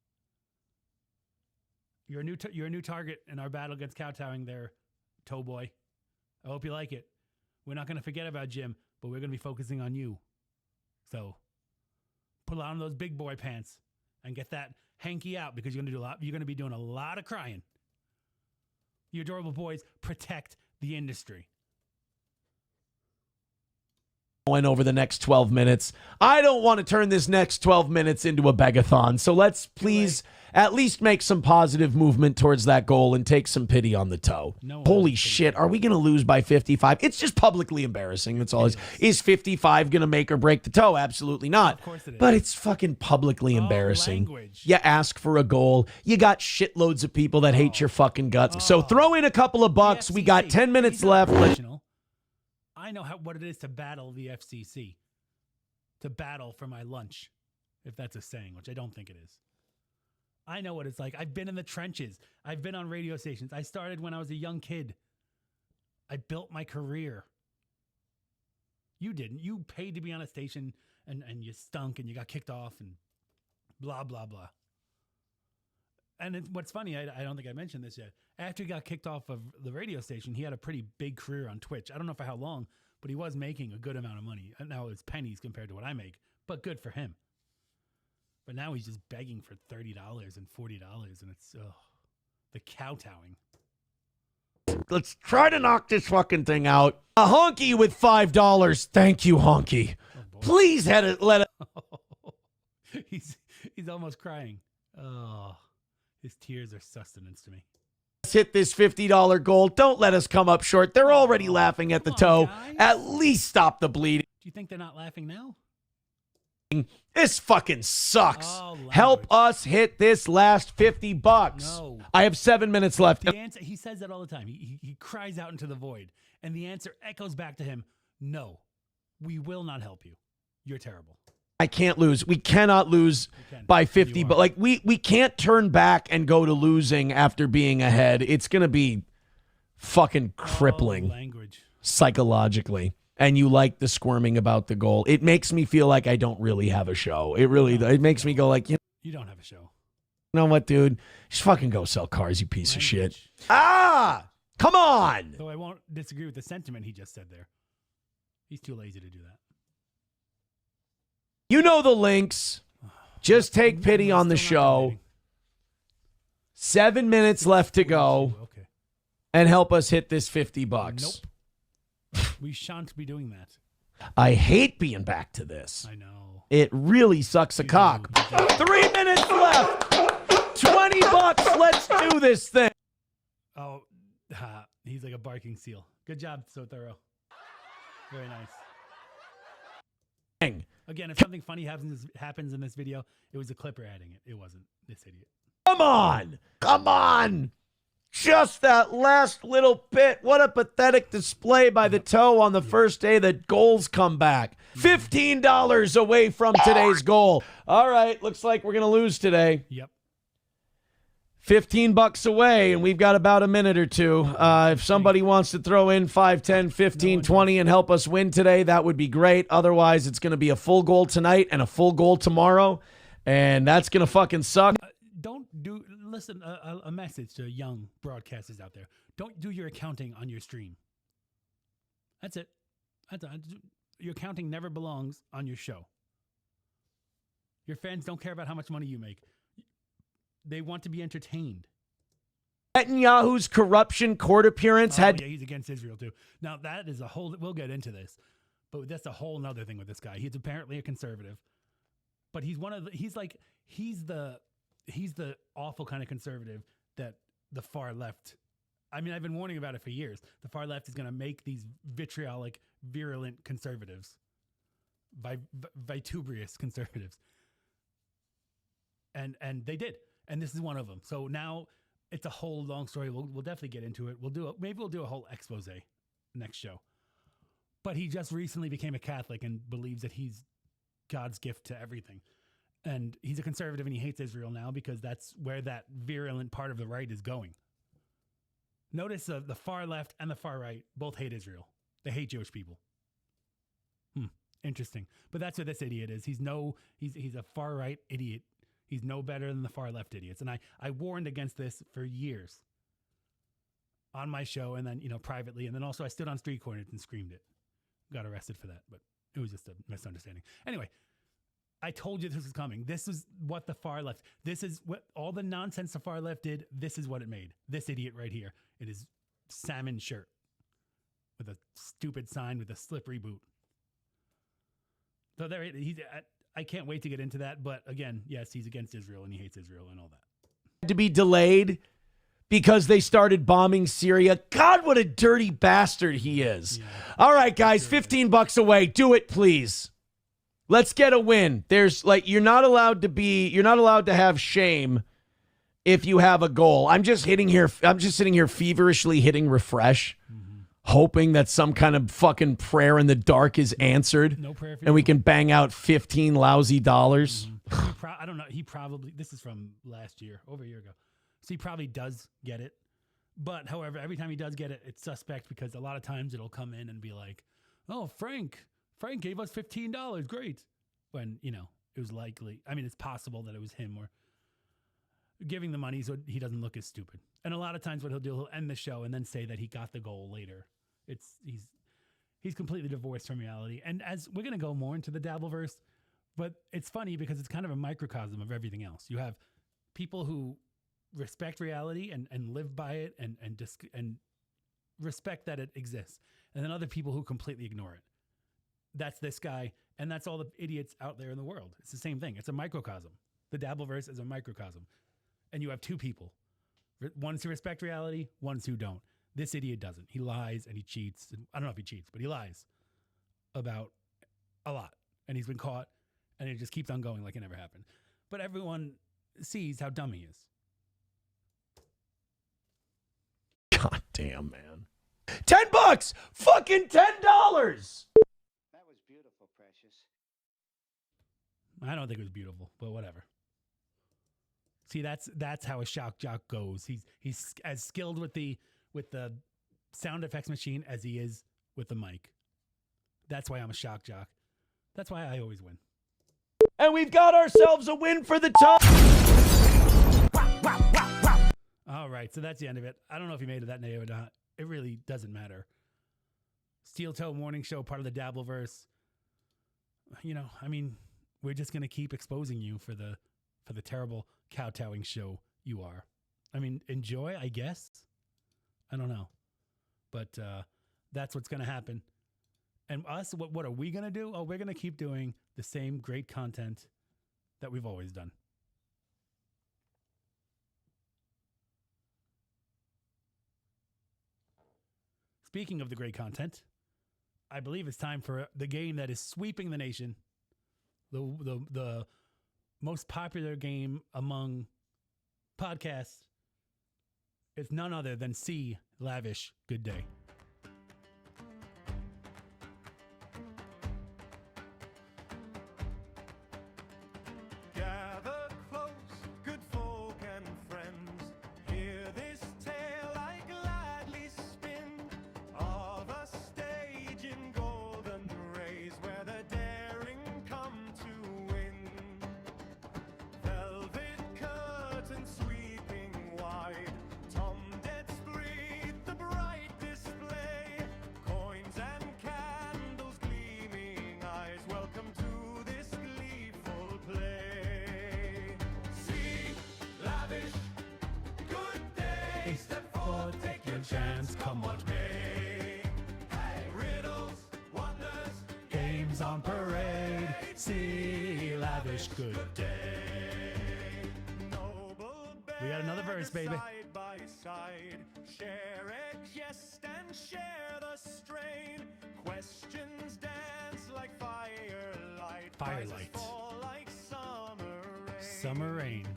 You're a new target in our battle against kowtowing there, toe boy. I hope you like it. We're not going to forget about Jim, but we're going to be focusing on you. So put on those big boy pants and get that hanky out because you're going to be doing a lot of crying. You adorable boys, protect the industry. Over the next 12 minutes. I don't want to turn this next 12 minutes into a begathon. So let's please at least make some positive movement towards that goal and take some pity on the toe. Holy shit. Are we going to lose by 55? It's just publicly embarrassing. That's all it is. Is 55 going to make or break the toe? Absolutely not. Of course it is. But it's fucking publicly embarrassing. Language. You ask for a goal. You got shitloads of people that hate your fucking guts. So throw in a couple of bucks. We got 10 minutes left. I know what it is to battle the FCC. to battle for my lunch, if that's a saying, which I don't think it is. I know what it's like. I've been in the trenches. I've been on radio stations. I started when I was a young kid. I built my career. You didn't. You paid to be on a station and you stunk and you got kicked off and blah, blah, blah. And what's funny, I don't think I mentioned this yet. After he got kicked off of the radio station, he had a pretty big career on Twitch. I don't know for how long, but he was making a good amount of money. Now it's pennies compared to what I make, but good for him. But now he's just begging for $30 and $40, and it's the kowtowing. Let's try to knock this fucking thing out. A honky with $5. Thank you, honky. Oh, Please let it. He's almost crying. Oh, his tears are sustenance to me. Let's hit this $50 goal. Don't let us come up short. They're already laughing at the toe. Guys. At least stop the bleeding. Do you think they're not laughing now? This fucking sucks. Oh, Help language. us hit this last $50. No. I have 7 minutes left. The answer, he says that all the time. He cries out into the void, and the answer echoes back to him, no, we will not help you. You're terrible. I can't lose. We cannot lose You can. by 50, You but are. like we can't turn back and go to losing after being ahead. It's going to be fucking crippling Oh, language. psychologically. And you like the squirming about the goal. It makes me feel like I don't really have a show. It really it makes me go like, you You don't have a show. know what, dude? Just fucking go sell cars, you piece of shit. Language. Ah! Come on! Though I won't disagree with the sentiment he just said there. He's too lazy to do that. You know the links. Just take pity on the Still not show. donating. 7 minutes left to go. Okay. And help us hit this $50. Nope. We shan't be doing that. I hate being back to this. I know. It really sucks a cock. 3 minutes left. $20. Let's do this thing. Oh, he's like a barking seal. Good job, so thorough. Very nice. Again, if something funny happens in this video, it was a clipper adding it. It wasn't this idiot. Come on. Come on. Just that last little bit. What a pathetic display by the toe on the first day that goals come back. $15 away from today's goal. All right. Looks like we're going to lose today. Yep. $15 away, and we've got about a minute or two. If somebody wants to throw in 5, 10, 15, 20 and help us win today, that would be great. Otherwise, it's going to be a full goal tonight and a full goal tomorrow, and that's going to fucking suck. Listen, a message to young broadcasters out there. Don't do your accounting on your stream. That's it. Your accounting never belongs on your show. Your fans don't care about how much money you make. They want to be entertained. Netanyahu's corruption court appearance Yeah, he's against Israel too. Now that is a whole. We'll get into this, but that's a whole nother thing with this guy. He's apparently a conservative, but he's one of the. He's the awful kind of conservative that the far left. I mean, I've been warning about it for years. The far left is going to make these vitriolic, virulent conservatives, vituperous conservatives, and they did. And this is one of them. So now it's a whole long story. We'll definitely get into it. Maybe we'll do a whole expose next show. But he just recently became a Catholic and believes that he's God's gift to everything. And he's a conservative and he hates Israel now because that's where that virulent part of the right is going. Notice the far left and the far right both hate Israel. They hate Jewish people. Interesting. But that's what this idiot is. He's a far right idiot. He's no better than the far left idiots. And I warned against this for years on my show and then, privately. And then also I stood on street corners and screamed it. Got arrested for that, but it was just a misunderstanding. Anyway, I told you this was coming. This is what the far left, this is what all the nonsense the far left did. This is what it made. This idiot right here in his salmon shirt with a stupid sign with a slippery boot. So there, I can't wait to get into that. But again, yes, he's against Israel and he hates Israel and all that. To be delayed because they started bombing Syria. God, what a dirty bastard he is. Yeah. All right, guys, $15 away. Do it, please. Let's get a win. There's you're not allowed to have shame if you have a goal. I'm just sitting here feverishly hitting refresh, hoping that some kind of fucking prayer in the dark is answered. No prayer for and we you. can bang out 15 lousy dollars. I don't know. He probably, this is from last year, over a year ago. So he probably does get it. But however, every time he does get it, it's suspect because a lot of times it'll come in and be like, oh, Frank gave us $15. Great. When, you know, it was likely, I mean, it's possible that it was him or giving the money so he doesn't look as stupid. And a lot of times what he'll do, he'll end the show and then say that he got the goal later. He's completely divorced from reality. And as we're going to go more into the Dabbleverse, but it's funny because it's kind of a microcosm of everything else. You have people who respect reality and live by it and respect that it exists. And then other people who completely ignore it. That's this guy. And that's all the idiots out there in the world. It's the same thing. It's a microcosm. The Dabbleverse is a microcosm. And you have two people. Ones who respect reality, ones who don't. This idiot doesn't. He lies and he cheats. I don't know if he cheats, but he lies about a lot. And he's been caught and it just keeps on going like it never happened. But everyone sees how dumb he is. God damn, man. $10! Fucking $10! That was beautiful, Precious. I don't think it was beautiful, but whatever. See, that's how a shock jock goes. He's as skilled with the sound effects machine as he is with the mic. That's why I'm a shock jock. That's why I always win. And we've got ourselves a win for the top. All right, so that's the end of it. I don't know if you made it that name or not. It really doesn't matter. Steel Toe Morning Show, part of the Dabbleverse. You know, I mean, we're just gonna keep exposing you for the terrible kowtowing show you are. I mean, enjoy, I guess. I don't know, but that's what's gonna happen. And us, what are we gonna do? Oh, we're gonna keep doing the same great content that we've always done. Speaking of the great content, I believe it's time for the game that is sweeping the nation. The most popular game among podcasts is none other than C, Lavish, Good Day. Gather close, good folk and friends. Hear this tale I gladly spin of a stage in golden rays where the daring come to win. Velvet curtains sweeping wide, Tom Dead's breathe the bright display. Coins and candles gleaming eyes, welcome to this gleeful play. See, lavish, good day. Step forward, take your chance, come what may. Hey, riddles, wonders, Games on parade. C, Lavish, Good Day. noble We got another verse, baby. side by side, share a jest and share the strain. Questions dance like firelight, prizes Firelight. fall like summer rain. Summer Rain.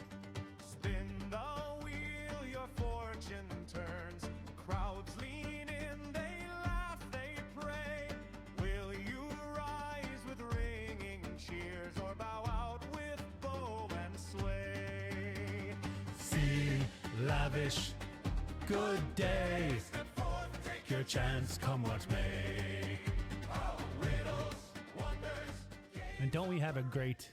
Spin the wheel, your fortune turns. Crowds lean in, they laugh, they pray. Will you rise with ringing cheers or bow out with bow and sway? C, Lavish, Good Day. Step forth, take Your chance, come what may. riddles, wonders. And don't we have a great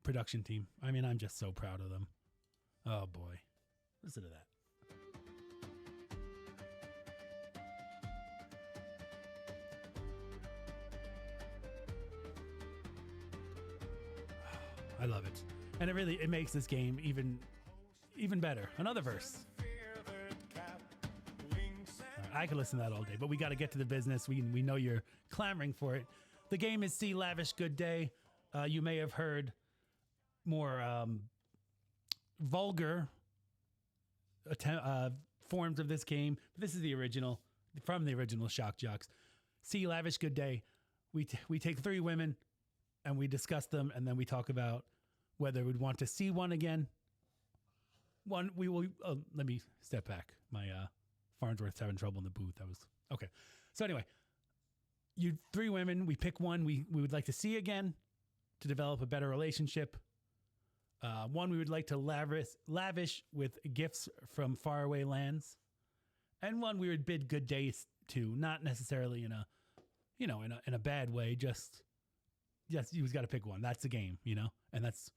production team? I mean, I'm just so proud of them. Oh boy. Listen to that. I love it. And it makes this game even better. Another verse. I could listen to that all day, but we got to get to the business. We know you're clamoring for it. The game is C, Lavish, Good Day. You may have heard more vulgar forms of this game. But this is the original, from the original Shock Jocks. C, Lavish, Good Day. We take 3 women and we discuss them, and then we talk about whether we'd want to see one again. Let me step back. My Farnsworth's having trouble in the booth. That was okay. So anyway, you 3 women. We pick one we would like to see again to develop a better relationship. One we would like to lavish with gifts from faraway lands, and one we would bid good days to, not necessarily in a, in a bad way. Just you've got to pick one. That's the game, and that's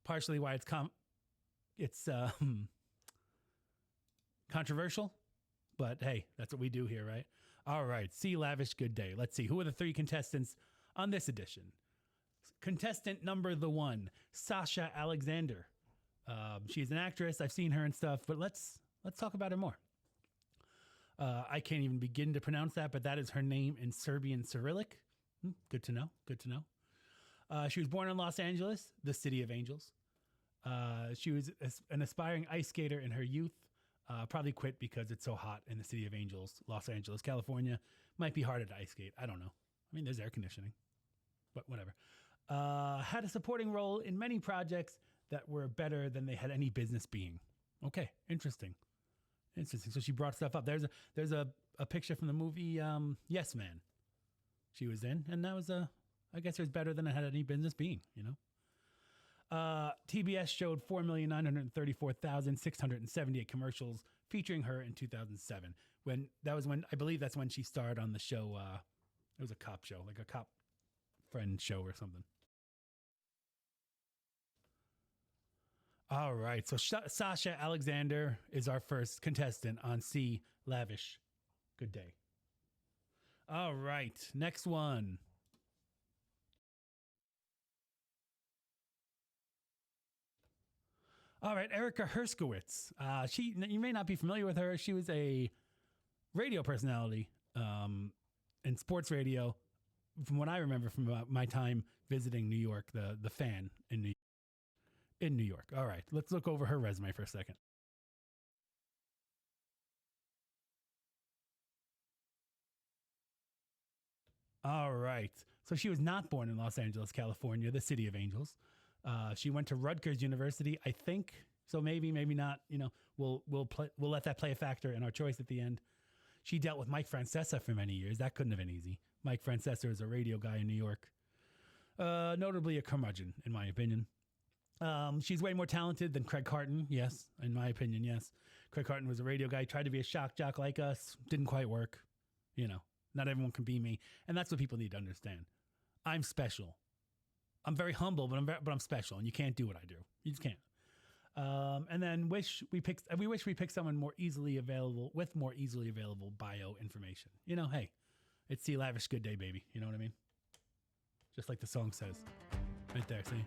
partially why it's controversial. But hey, that's what we do here, right? All right, see lavish good day. Let's see, who are the 3 contestants on this edition? Contestant number 1, Sasha Alexander. She's an actress. I've seen her and stuff, but let's talk about her more. I can't even begin to pronounce that, but that is her name in Serbian Cyrillic. Good to know. Good to know. She was born in Los Angeles, the city of angels. She was an aspiring ice skater in her youth. Probably quit because it's so hot in the city of angels, Los Angeles, California. Might be harder to ice skate. I don't know. I mean, there's air conditioning, but whatever. Had a supporting role in many projects that were better than they had any business being. Okay, interesting. So she brought stuff up. There's a picture from the movie Yes Man. She was in, and that was I guess it was better than it had any business being. TBS showed 4,934,678 commercials featuring her in 2007. I believe that's when she starred on the show. It was a cop show, like a cop friend show or something. All right, so Sasha Alexander is our first contestant on See Lavish. Good day. All right, next one. All right, Erica Herskowitz. You may not be familiar with her. She was a radio personality in sports radio, from what I remember from my time visiting New York, the fan in New York. All right, let's look over her resume for a second. All right, so she was not born in Los Angeles, California, the city of angels. She went to Rutgers University, I think. So maybe not. We'll let that play a factor in our choice at the end. She dealt with Mike Francesa for many years. That couldn't have been easy. Mike Francesa is a radio guy in New York, notably a curmudgeon, in my opinion. She's way more talented than Craig Carton. Yes, in my opinion, yes. Craig Carton was a radio guy, tried to be a shock jock like us. Didn't quite work. Not everyone can be me. And that's what people need to understand. I'm special. I'm very humble, but I'm special, and you can't do what I do. You just can't. And then we wish we picked someone more easily available with more easily available bio information. Hey, it's See Lavish Good Day, baby. You know what I mean? Just like the song says, right there. See.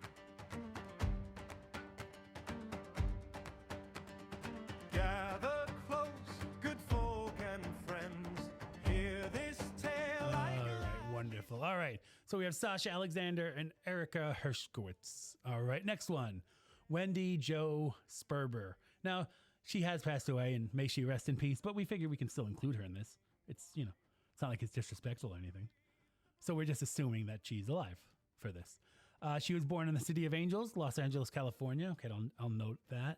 Gather close, good folk and friends. Hear this tale. All right, wonderful. All right, so we have Sasha Alexander and Erica Herskowitz. All right, next one, Wendy Jo Sperber. Now, she has passed away, and may she rest in peace, but we figure we can still include her in this. It's not like it's disrespectful or anything. So we're just assuming that she's alive for this. She was born in the City of Angels, Los Angeles, California. Okay, I'll note that.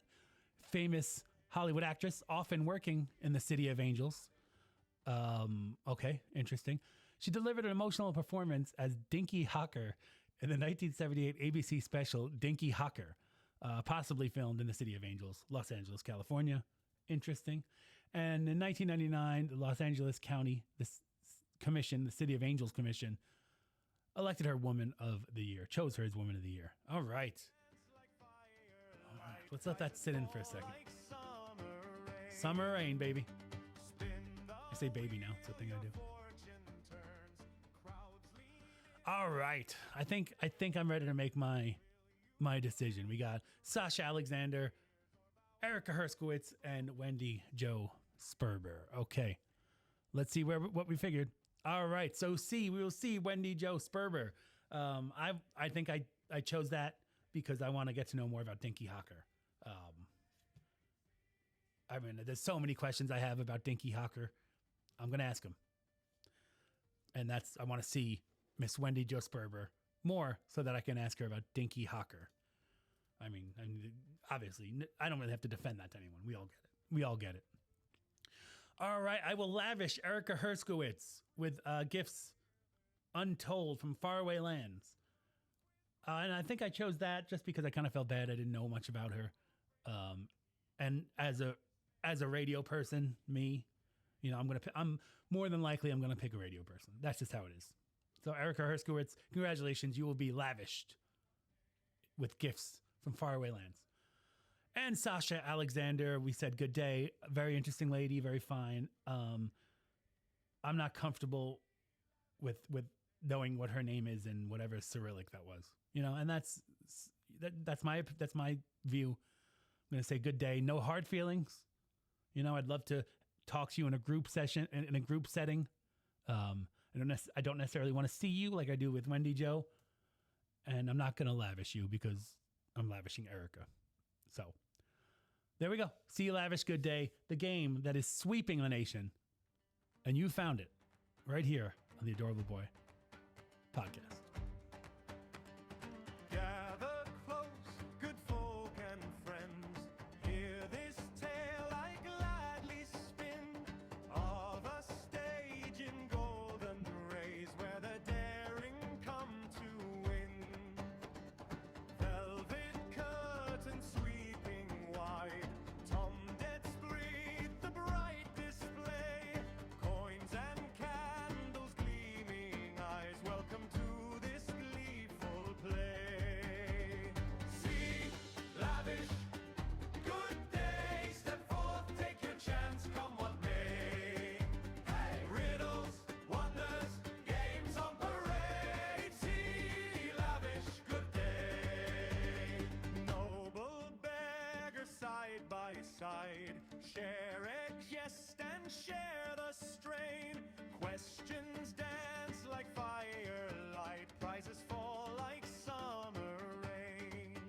Famous Hollywood actress, often working in the City of Angels. Okay, interesting. She delivered an emotional performance as Dinky Hawker in the 1978 ABC special Dinky Hawker, possibly filmed in the City of Angels, Los Angeles, California. Interesting. And in 1999, the Los Angeles County Commission, the City of Angels Commission, elected her Woman of the Year, chose her as Woman of the Year. All right. Let's let that sit in for a second. Summer rain, baby. I say baby now. It's a thing I do. All right. I think I'm ready to make my decision. We got Sasha Alexander, Erica Herskowitz, and Wendy Jo Sperber. Okay. Let's see what we figured. All right. So we will see Wendy Jo Sperber. I think I chose that because I want to get to know more about Dinky Hawker. I mean, there's so many questions I have about Dinky Hawker. I'm going to ask him. And I want to see Miss Wendy Jo Sperber more so that I can ask her about Dinky Hawker. I mean, obviously, I don't really have to defend that to anyone. We all get it. All right, I will lavish Erica Herskowitz with gifts untold from faraway lands. And I think I chose that just because I kind of felt bad. I didn't know much about her. And as a radio person, me, you know, I'm more than likely I'm gonna pick a radio person. That's just how it is. So Erica Herskowitz, congratulations, you will be lavished with gifts from faraway lands. And Sasha Alexander, we said good day. Very interesting lady, very fine. I'm not comfortable with knowing what her name is in whatever Cyrillic that was, you know, and that's my view. I'm gonna say good day. No hard feelings. You know, I'd love to talk to you in a group session, in a group setting. I don't necessarily want to see you like I do with Wendy Joe, and I'm not gonna lavish you because I'm lavishing Erica. So there we go. See you lavish. Good day. The game that is sweeping the nation, and you found it right here on the Adorable Boy podcast. Gather close, good folk and friends. Hear this tale I gladly spin of a stage in golden rays where the daring come to win. Velvet curtains sweeping wide, Tom Dead's breathe the bright display. Coins and candles gleaming eyes, welcome to this gleeful play. See, lavish, good day, step forth, take your chance, come what may. Hey, riddles, wonders, games on parade. See, lavish, good day. Noble beggar side by side, share a jest and share the strain. Questions dance like firelight, prizes fall like summer rain.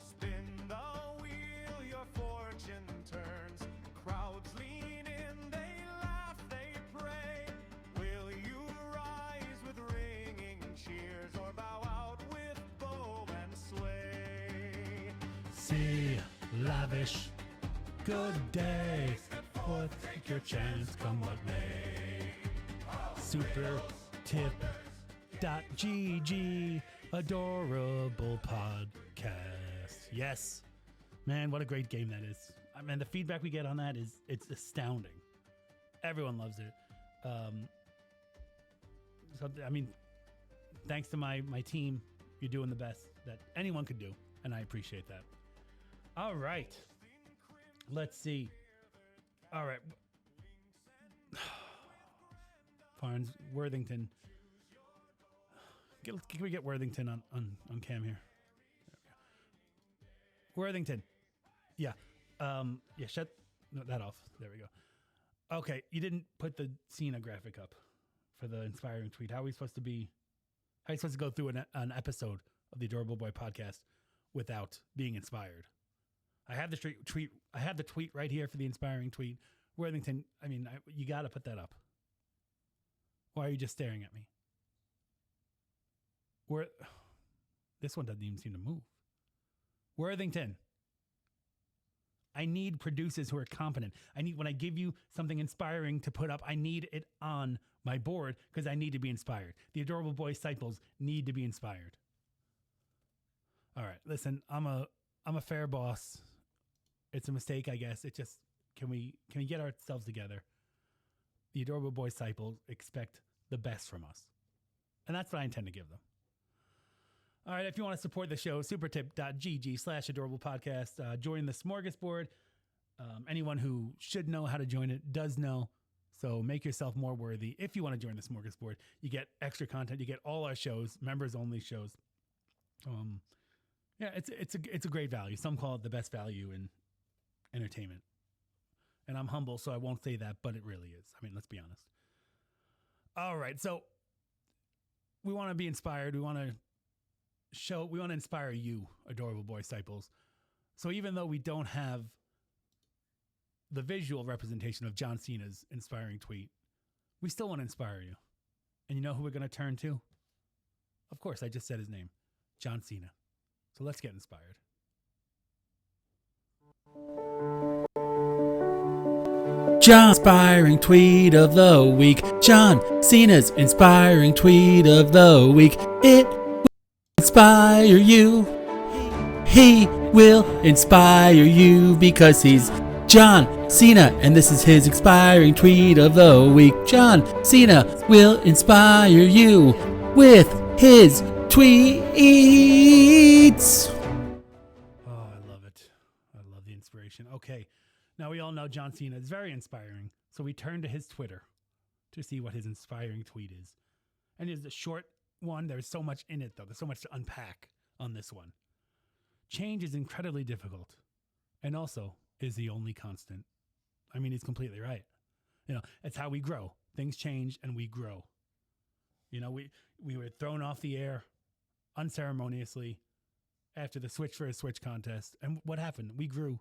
Spin the wheel, your fortune turns. Crowds lean in, they laugh, they pray. Will you rise with ringing cheers or bow out with bow and sway? See lavish. Good day. Or take your chance, come what may. Super tip. .gg adorable podcast. Yes, man, what a great game that is. I mean, the feedback we get on that it's astounding. Everyone loves it. So I mean, thanks to my team, you're doing the best that anyone could do, and I appreciate that. All right, let's see. All right, Farns Worthington. Can we get Worthington on cam here? Worthington. Yeah. Yeah, shut that off. There we go. Okay, you didn't put the Cena graphic up for the inspiring tweet. How are you supposed to go through an episode of the Adorable Boy podcast without being inspired? I have the tweet. I have the tweet right here for the inspiring tweet. Worthington, I mean, you got to put that up. Why are you just staring at me? This one doesn't even seem to move. Worthington. I need producers who are competent. When I give you something inspiring to put up, I need it on my board because I need to be inspired. The Adorable Boy disciples need to be inspired. All right, listen, I'm a fair boss. It's a mistake, I guess. It just can we get ourselves together? The Adorable Boy disciples expect the best from us, and that's what I intend to give them. All right, if you want to support the show, supertip.gg/adorable podcast. Join the smorgasbord. Anyone who should know how to join it does know. So make yourself more worthy. If you want to join the smorgasbord, you get extra content. You get all our shows, members only shows. Yeah, it's a great value. Some call it the best value in entertainment. And I'm humble, so I won't say that, but it really is. I mean, let's be honest. All right, so we want to be inspired. We want to inspire you, Adorable Boy disciples. So even though we don't have the visual representation of John Cena's inspiring tweet, we still want to inspire you. And you know who we're going to turn to? Of course, I just said his name, John Cena. So let's get inspired. John inspiring tweet of the week. John Cena's inspiring tweet of the week. It will inspire you. He will inspire you because he's John Cena, and this is his inspiring tweet of the week. John Cena will inspire you with his tweets. Oh, I love it. I love the inspiration. Okay, now we all know John Cena is very inspiring, so we turn to his Twitter to see what his inspiring tweet is. And it's a short one. There's so much in it, though. There's so much to unpack on this one. Change is incredibly difficult, and also is the only constant. I mean, he's completely right. It's how we grow. Things change and we grow. We were thrown off the air unceremoniously after the Switch for a Switch contest. And what happened? We grew.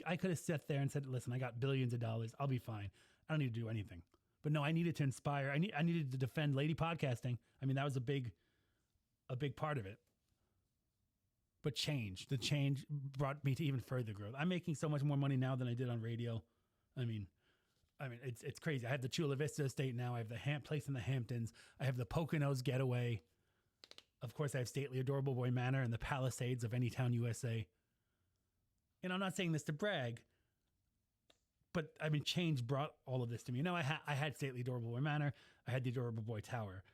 I could have sat there and said, listen, I got billions of dollars. I'll be fine. I don't need to do anything. But no, I needed to inspire. I needed to defend lady podcasting. I mean, that was a big part of it. But the change brought me to even further growth. I'm making so much more money now than I did on radio. I mean, it's crazy. I have the Chula Vista estate now. I have the place in the Hamptons. I have the Poconos getaway. Of course, I have stately, adorable boy Manor and the Palisades of Anytown, USA. And I'm not saying this to brag, but I mean, change brought all of this to me. I had stately, adorable boy Manor. I had the adorable boy Tower.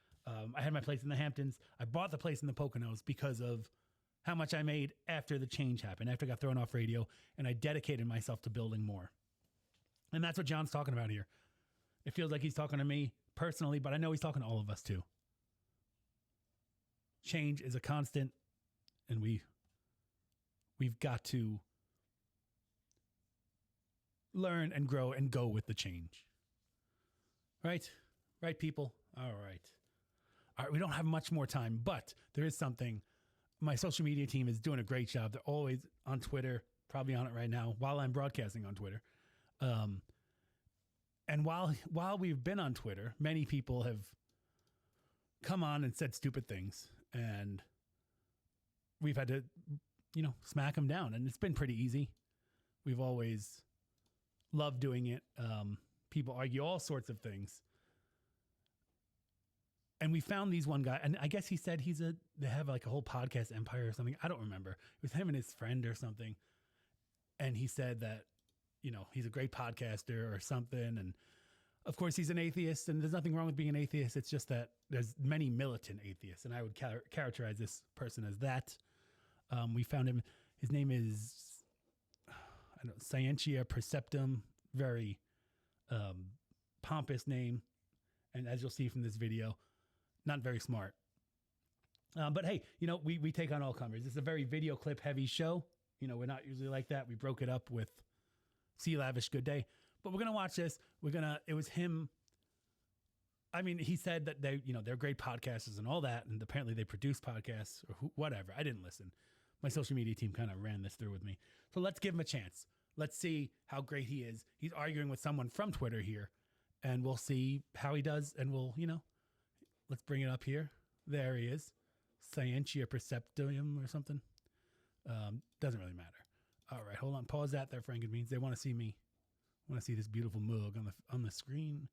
I had my place in the Hamptons. I bought the place in the Poconos because of how much I made after the change happened, after I got thrown off radio, and I dedicated myself to building more. And that's what John's talking about here. It feels like he's talking to me personally, but I know he's talking to all of us too. Change is a constant, and we've got to learn and grow and go with the change. Right? Right, people? All right. We don't have much more time, but there is something. My social media team is doing a great job. They're always on Twitter, probably on it right now while I'm broadcasting on Twitter. And while we've been on Twitter, many people have come on and said stupid things, and we've had to, smack them down. And it's been pretty easy. We've always loved doing it. People argue all sorts of things. And we found these one guy, and I guess he said they have like a whole podcast empire or something. I don't remember. It was him and his friend or something. And he said that, he's a great podcaster or something. And of course he's an atheist, and there's nothing wrong with being an atheist. It's just that there's many militant atheists, and I would characterize this person as that. We found him. His name is, Scientia Perceptum, very pompous name. And as you'll see from this video, not very smart. But hey, we take on all comers. It's a very video clip heavy show. We're not usually like that. We broke it up with See Lavish Good Day. But we're going to watch this. It was him. I mean, he said that they're great podcasters and all that. And apparently they produce podcasts or whatever. I didn't listen. My social media team kind of ran this through with me. So let's give him a chance. Let's see how great he is. He's arguing with someone from Twitter here. And we'll see how he does. And we'll, let's bring it up here. There he is. Scientia Perceptum or something. Doesn't really matter. All right, hold on. Pause that there, Frank and Beans. They want to see me. Want to see this beautiful mug on the screen.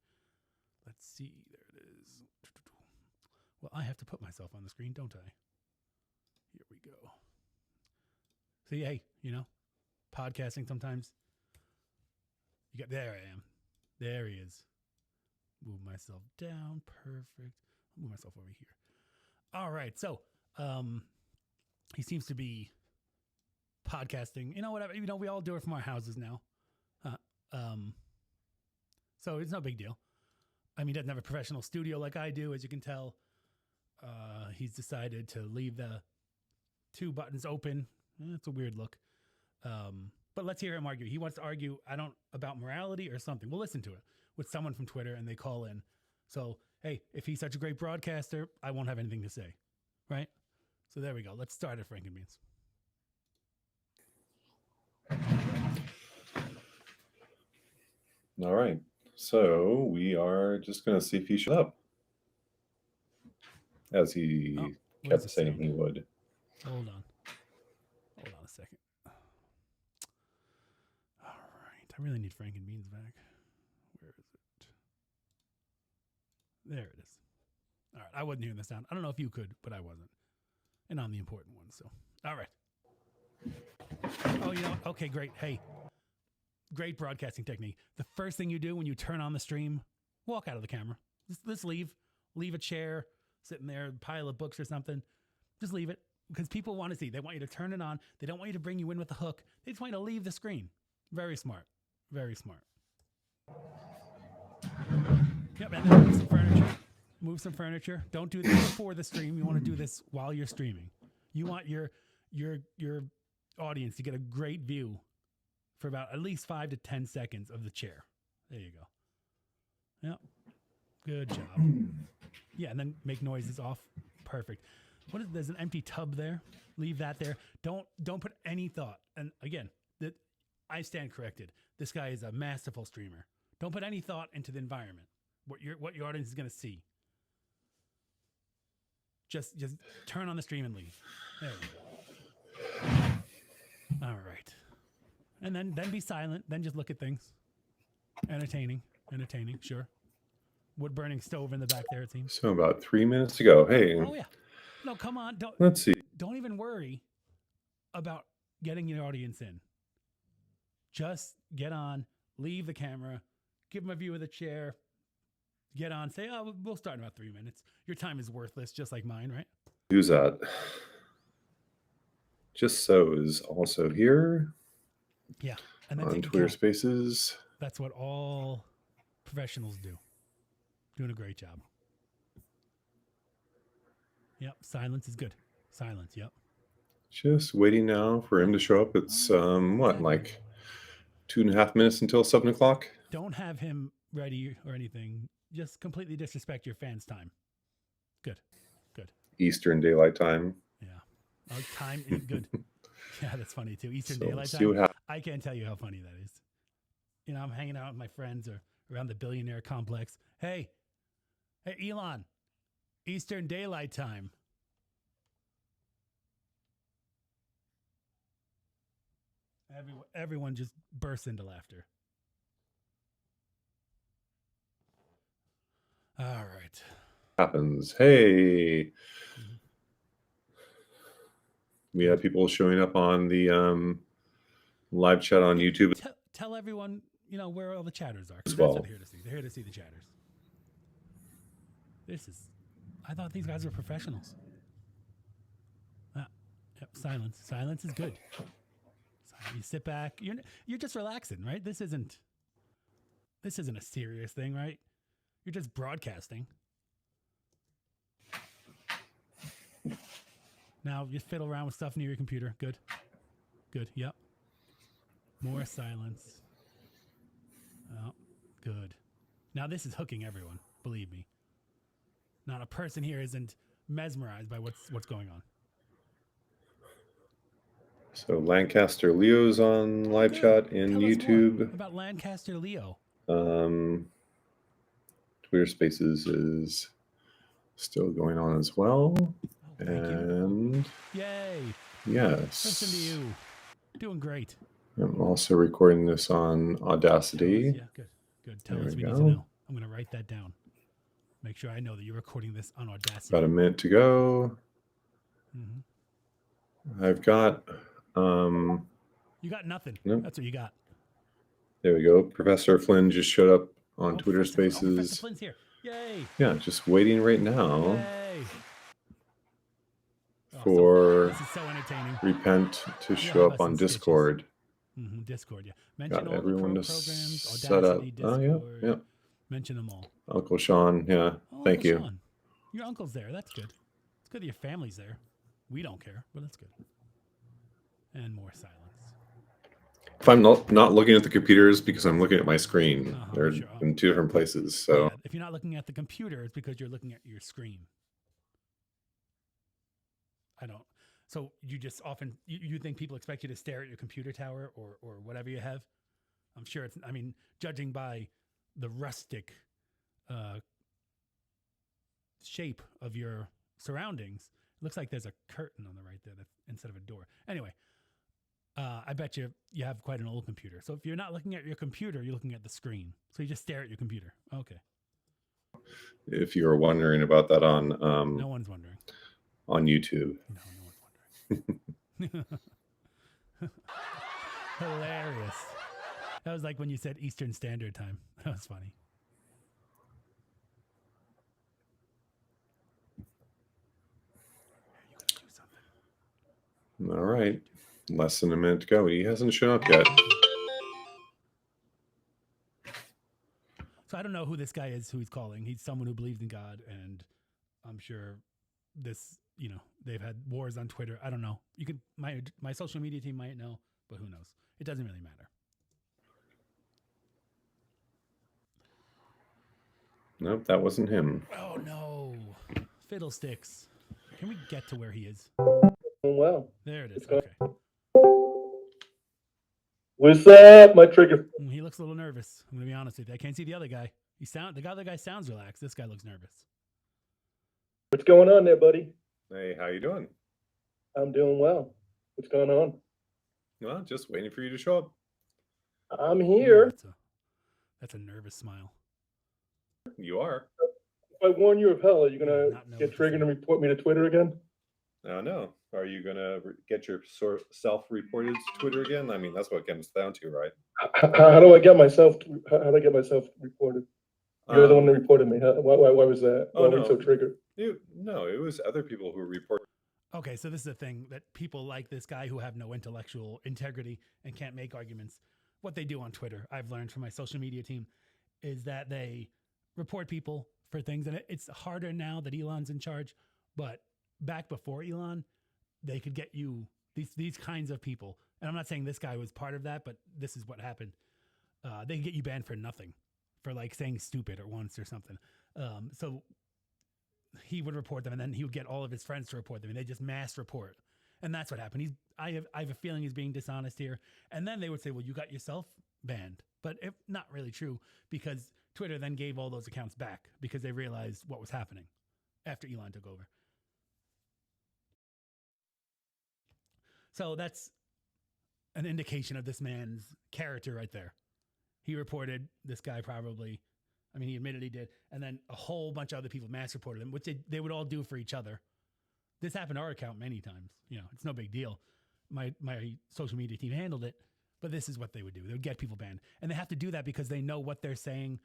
Let's see. There it is. Well, I have to put myself on the screen, don't I? Here we go. See, hey, podcasting sometimes. There I am. There he is. Move myself down. Perfect. Move myself over here. All right. So, he seems to be podcasting. Whatever. We all do it from our houses now. So it's no big deal. I mean, he doesn't have a professional studio like I do, as you can tell. He's decided to leave the two buttons open. It's a weird look. But let's hear him argue. He wants to argue, about morality or something. We'll listen to it with someone from Twitter, and they call in. So, hey, if he's such a great broadcaster, I won't have anything to say, right? So there we go. Let's start at Frank and Beans. All right. So we are just going to see if he shows up, as he kept saying he would. Hold on a second. All right. I really need Frank and Beans back. There it is. All right. I wasn't hearing the sound. I don't know if you could, but I wasn't. And on the important ones. So, all right. Oh, you know, okay, great. Hey, great broadcasting technique. The first thing you do when you turn on the stream, walk out of the camera. Just leave. Leave a chair sitting there, a pile of books or something. Just leave it because people want to see. They want you to turn it on. They don't want you to bring you in with a hook. They just want you to leave the screen. Very smart. Very smart. Yep, and then move some furniture. Move some furniture. Don't do this before the stream. You want to do this while you're streaming. You want your audience to get a great view for about at least 5 to 10 seconds of the chair. There you go. Yep. Good job. Yeah, and then make noises off. Perfect. There's an empty tub there. Leave that there. Don't put any thought. And again, I stand corrected. This guy is a masterful streamer. Don't put any thought into the environment. What your audience is going to see. Just turn on the stream and leave. There we go. All right. And then be silent. Then just look at things. Entertaining. Sure. Wood burning stove in the back there, it seems. So about 3 minutes to go. Hey. Oh yeah. No, come on. Let's see. Don't even worry about getting your audience in. Just get on, leave the camera, give them a view of the chair, get on, say, oh, we'll start in about 3 minutes. Your time is worthless, just like mine, right? Who's that? Just So is also here. Yeah. And then on Twitter Spaces. That's what all professionals do. Doing a great job. Yep. Silence is good. Silence. Yep. Just waiting now for him to show up. It's like 2.5 minutes until 7 o'clock. Don't have him ready or anything. Just completely disrespect your fans' time. Good. Eastern Daylight Time. Yeah. Oh, time is good. Yeah, that's funny too. Eastern Daylight see Time. what happens. I can't tell you how funny that is. You know, I'm hanging out with my friends or around the billionaire complex. Hey, Elon, Eastern Daylight Time. Everyone just bursts into laughter. All right. Happens. Hey. We have people showing up on the live chat on YouTube. Tell everyone, where all the chatters are. As That's well. what they're here to see. They're here to see the chatters. I thought these guys were professionals. Yep, silence. Silence is good. You sit back. You're just relaxing, right? This isn't a serious thing, right? You're just broadcasting. Now just fiddle around with stuff near your computer. Good. Yep. More silence. Oh, good. Now this is hooking everyone. Believe me. Not a person here isn't mesmerized by what's going on. So Lancaster Leo's on live chat in Tell us YouTube. more about Lancaster Leo. Twitter Spaces is still going on as well. Thank And you. Yay. yes. Listen to you. Doing great. I'm also recording this on Audacity. Yeah, good. Tell There us we we need go. to know. I'm going to write that down. Make sure I know that you're recording this on Audacity. About a minute to go. Mm-hmm. I've got You got nothing. Nope. That's what you got. there we go. Professor Flynn just showed up on Twitter Professor Spaces. Flynn's here. Yay. Yeah, just waiting right now Yay. for This is so entertaining. Repent to Yeah, show up us on in stitches. Discord. Discord, yeah. Mention Got all everyone the to pro programs, set up. Audacity, Oh, Discord. yeah. Mention them all. Uncle Sean, yeah. Oh, Thank Uncle you. Sean. Your uncle's there. That's good. It's good that your family's there. We don't care, but that's good. And more silence. If I'm not looking at the computers because I'm looking at my screen, Uh-huh, they're sure. in two different places. So Yeah, if you're not looking at the computer, it's because you're looking at your screen. I don't. So you just often you think people expect you to stare at your computer tower or whatever you have? I'm sure it's. I mean, judging by the rustic shape of your surroundings, it looks like there's a curtain on the right there instead of a door. Anyway, I bet you have quite an old computer. So if you're not looking at your computer, you're looking at the screen. So you just stare at your computer. Okay. If you were wondering about that on No one's wondering. on YouTube. No one's wondering. Hilarious. That was like when you said Eastern Standard Time. That was funny. You gotta do something. All right. Less than a minute to go. He hasn't shown up yet. So I don't know who this guy is, who he's calling. He's someone who believes in God, and I'm sure this, they've had wars on Twitter. I don't know. You could my social media team might know, but who knows? It doesn't really matter. Nope, that wasn't him. Oh no. Fiddlesticks. Can we get to where he is? Well, There it is. Okay. what's up, my trigger? He looks a little nervous. I'm gonna be honest with you. I can't see the other guy. The other guy sounds relaxed. This guy looks nervous. What's going on there, buddy? Hey, how you doing? I'm doing well. What's going on? Well, just waiting for you to show up. I'm here. That's a nervous smile. You are. If I warn you of hell, are you Not gonna know get what to triggered say. and report me to Twitter again? No. Are you gonna get your self-reported to Twitter again? I mean, that's what it comes down to, right? How do I get myself? How do I get myself reported? You're the one that reported me. Why was that? Why were you so triggered? No, it was other people who reported. Okay, so this is the thing that people like this guy who have no intellectual integrity and can't make arguments. What they do on Twitter, I've learned from my social media team, is that they report people for things. And it's harder now that Elon's in charge, but back before Elon, they could get you these kinds of people. And I'm not saying this guy was part of that, but this is what happened. They can get you banned for nothing, for like saying stupid or once or something. So he would report them, and then he would get all of his friends to report them, and they just mass report. And that's what happened. I have a feeling he's being dishonest here. And then they would say, well, you got yourself banned. But not really true, because Twitter then gave all those accounts back because they realized what was happening after Elon took over. So that's an indication of this man's character right there. He reported this guy probably, he admitted he did. And then a whole bunch of other people mass reported him, which they would all do for each other. This happened to our account many times. It's no big deal. My social media team handled it, but this is what they would do. They would get people banned. And they have to do that because they know what they're saying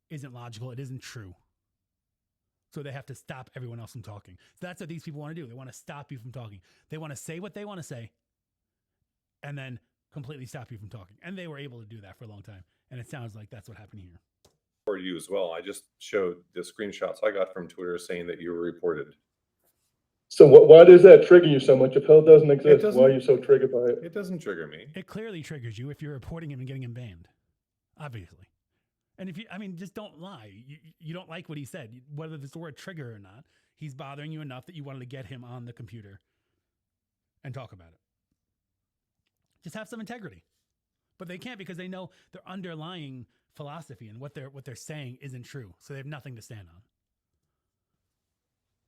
isn't logical. It isn't true. So they have to stop everyone else from talking. So that's what these people want to do. They want to stop you from talking. They want to say what they want to say and then completely stop you from talking. And they were able to do that for a long time. And it sounds like that's what happened here. For you as well. I just showed the screenshots I got from Twitter saying that you were reported. So why does that trigger you so much? If hell doesn't exist, why are you so triggered by it? It doesn't trigger me. It clearly triggers you if you're reporting him and getting him banned, obviously. And if just don't lie. You don't like what he said, whether it's the word trigger or not. He's bothering you enough that you wanted to get him on the computer and talk about it. Just have some integrity. But they can't, because they know their underlying philosophy and what they're saying isn't true. So they have nothing to stand on.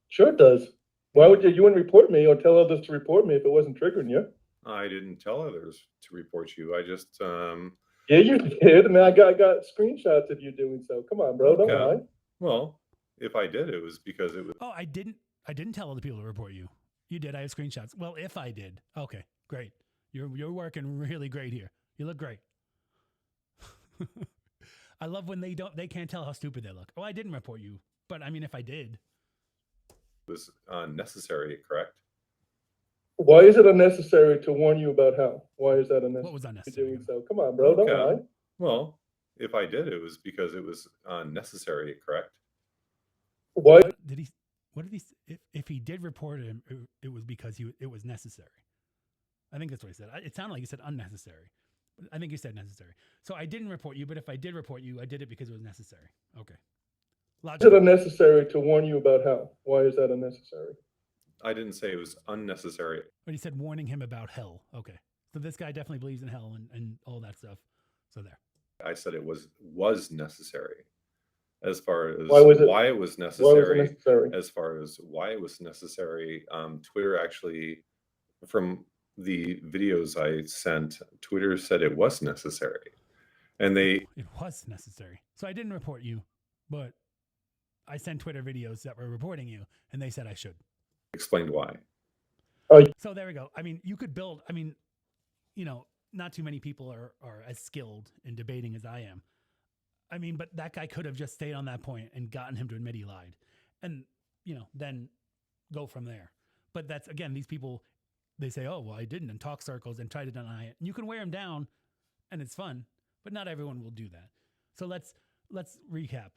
Sure it does. Why would you wouldn't report me or tell others to report me if it wasn't triggering you? I didn't tell others to report you. I just Yeah, you did. I got screenshots of you doing so. Come on, bro. Don't lie. Well, if I did, it was because it was. Oh, I didn't tell other people to report you. You did. I have screenshots. Well, if I did, okay, great. You're working really great here. You look great. I love when they can't tell how stupid they look. Oh, I didn't report you, but if I did. It was unnecessary, correct? Why is it unnecessary to warn you about hell? Why is that unnecessary? What was unnecessary? Doing so? Come on, bro. Don't lie. Well, if I did, it was because it was unnecessary, correct? Why did he? What did he? If he did report him, it was because it was necessary. I think that's what he said. It sounded like he said unnecessary. I think he said necessary. So I didn't report you, but if I did report you, I did it because it was necessary. Okay. Is it unnecessary to warn you about hell? Why is that unnecessary? I didn't say it was unnecessary. But he said warning him about hell. Okay. So this guy definitely believes in hell and all that stuff. So there. I said it was necessary. As far as why it was necessary, as far as why it was necessary, Twitter actually, from the videos I sent, Twitter said it was necessary. And it was necessary. So I didn't report you, but I sent Twitter videos that were reporting you, and they said I should. Explained why. So there we go. I mean, you could build. I mean, not too many people are as skilled in debating as I am. I mean, but that guy could have just stayed on that point and gotten him to admit he lied, and then go from there. But that's, again, these people, they say, oh, well, I didn't, and talk circles and try to deny it. And you can wear them down, and it's fun, but not everyone will do that. So let's recap.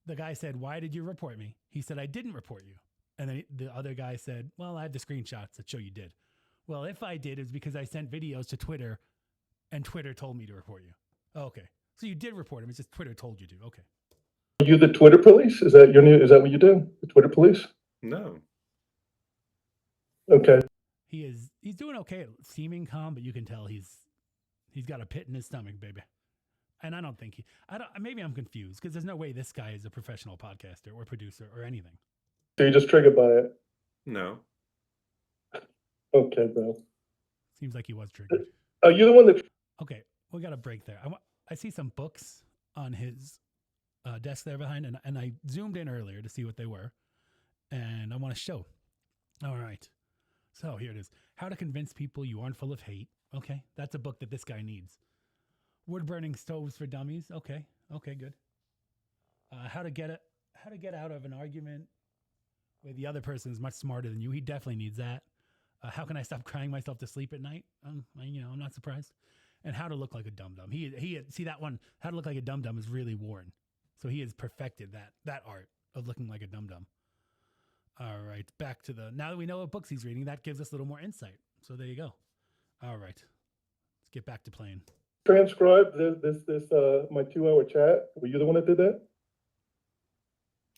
The guy said, why did you report me? He said, I didn't report you. And then the other guy said, well, I have the screenshots that show you did. Well, if I did, it's because I sent videos to Twitter, and Twitter told me to report you. Oh, okay. So you did report him. It's just Twitter told you to. Okay. Are you the Twitter police? Is that is that what you do? The Twitter police? No. Okay. He's doing okay at seeming calm, but you can tell he's got a pit in his stomach, baby. And I don't think maybe I'm confused because there's no way this guy is a professional podcaster or producer or anything. So you're just triggered by it? No. Okay, bro. Seems like he was triggered. Are you the one that... Okay, we got a break there. I see some books on his desk there behind, and I zoomed in earlier to see what they were, and I want to show. All right. So here it is. How to Convince People You Aren't Full of Hate. Okay, that's a book that this guy needs. Wood Burning Stoves for Dummies. Okay, good. How to get out of an argument where the other person is much smarter than you. He definitely needs that. How can I stop crying myself to sleep at night? I'm not surprised. And How to Look Like a Dum-Dum. He see that one. How to Look Like a Dum-Dum is really worn. So he has perfected that art of looking like a dum-dum. All right, back to now that we know what books he's reading, that gives us a little more insight. So there you go. All right, let's get back to playing. Transcribe this my 2-hour chat. Were you the one that did that?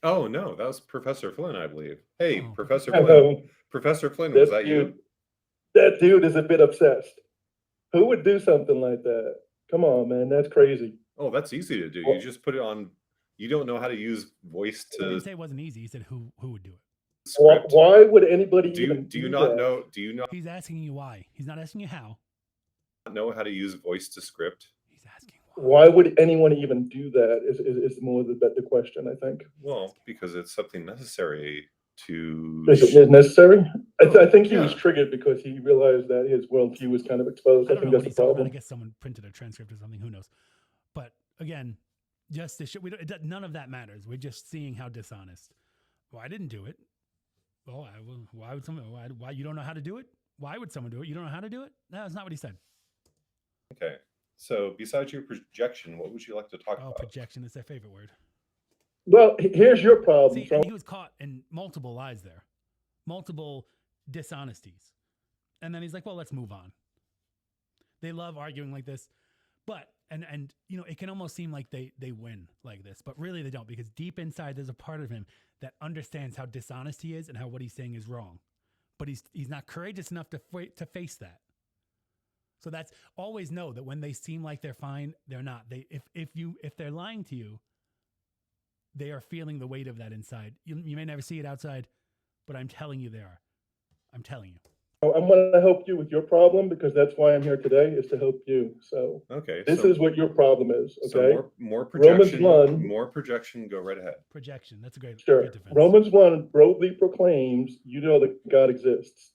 Oh, no, that was Professor Flynn, I believe. Hey, Oh. Professor Hello. Flynn. Professor Flynn, was that you? That dude is a bit obsessed. Who would do something like that? Come on, man, that's crazy. Oh, that's easy to do. Well- You just put it on. You don't know how to use voice He didn't to say it wasn't easy. He said who would do it. script. Why would anybody Do even you do not that? know? Do you not He's asking you why. He's not asking you how. know how to use voice to script? He's asking why. Why would anyone even do that? Is more the question, I think. Well, because it's something necessary to. Is it necessary? I think he was Yeah. triggered because he realized that his worldview was kind of exposed. I I don't think know what that's he the said. I problem. guess someone printed a transcript or something. Who knows? But again, just to show, none of that matters. We're just seeing how dishonest. Well, I didn't do it. Well, why would someone? Why you don't know how to do it? Why would someone do it? You don't know how to do it? No, that's not what he said. Okay. So besides your projection, what would you like to talk Oh, about? projection is their favorite word. Well, here's your problem. See, and he was caught in multiple lies there, multiple dishonesties. And then he's like, well, let's move on. They love arguing like this, but, and it can almost seem like they win like this, but really they don't, because deep inside there's a part of him that understands how dishonest he is and how what he's saying is wrong. But he's not courageous enough to face that. So that's, always know that when they seem like they're fine, they're not. If they're lying to you, they are feeling the weight of that inside. You may never see it outside, but I'm telling you they are. I'm telling you. I'm going to help you with your problem because that's why I'm here today, is to help you. So Okay. this so, is what your problem is. Okay. So more Romans projection. 1. More projection. Go right ahead. Projection. That's a great Sure. defense. Romans 1 broadly proclaims you know that God exists.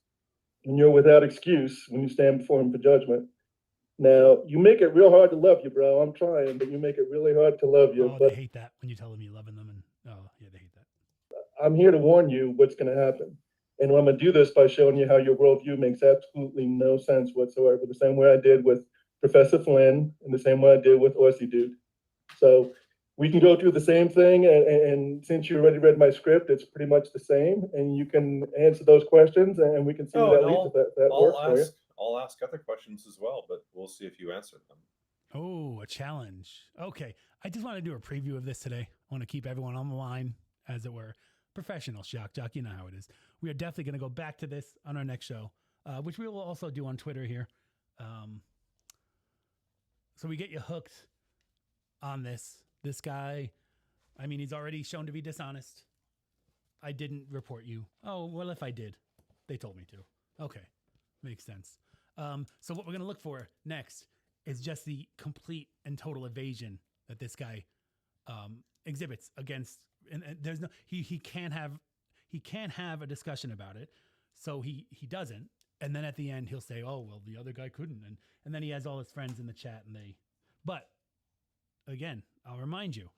And you're without excuse when you stand before him for judgment. Now, you make it real hard to love you, bro. I'm trying, but you make it really hard to love you. Oh, But they hate that when you tell them you loving them, and they hate that. I'm here to warn you what's going to happen. And I'm going to do this by showing you how your worldview makes absolutely no sense whatsoever. The same way I did with Professor Flynn and the same way I did with Aussie Dude. So we can go through the same thing. And since you already read my script, it's pretty much the same. And you can answer those questions and we can see where that leads if that works for you. I'll ask other questions as well, but we'll see if you answer them. Oh, a challenge. Okay. I just want to do a preview of this today. I want to keep everyone on the line, as it were. Professional shock jock, you know how it is. We are definitely going to go back to this on our next show, which we will also do on Twitter here. So we get you hooked on this guy. I mean, he's already shown to be dishonest. I didn't report you. Oh, well, if I did, they told me to. Okay. Makes sense. So what we're going to look for next is just the complete and total evasion that this guy exhibits against and there's no he can't have a discussion about it, so he doesn't. And then at the end he'll say, "Oh well, the other guy couldn't," and then he has all his friends in the chat, and they. But again, I'll remind you,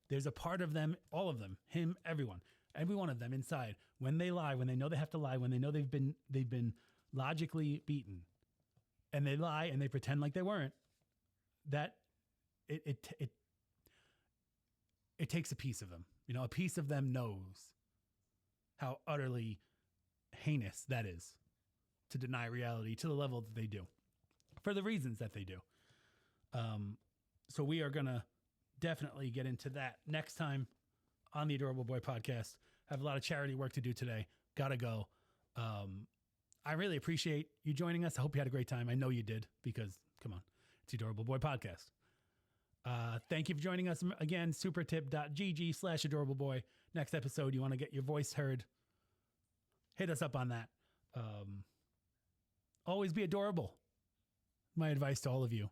there's a part of them, all of them, him, every one of them inside, when they lie, when they know they have to lie, when they know they've been logically beaten, and they lie and they pretend like they weren't. That it takes a piece of them. You know, a piece of them knows how utterly heinous that is to deny reality to the level that they do, for the reasons that they do. So we are going to definitely get into that next time on the Adorable Boy podcast. Have a lot of charity work to do today. Gotta go. I really appreciate you joining us. I hope you had a great time. I know you did, because come on, it's the Adorable Boy podcast. Thank you for joining us again. supertip.gg/adorableboy. Next episode, you want to get your voice heard, hit us up on that. Always be adorable. My advice to all of you.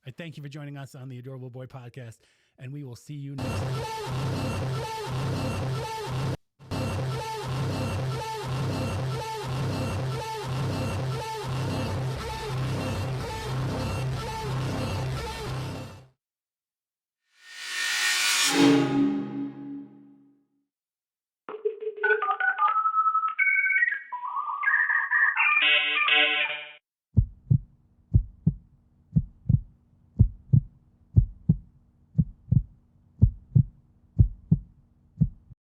I thank you for joining us on the Adorable Boy podcast, and we will see you next time.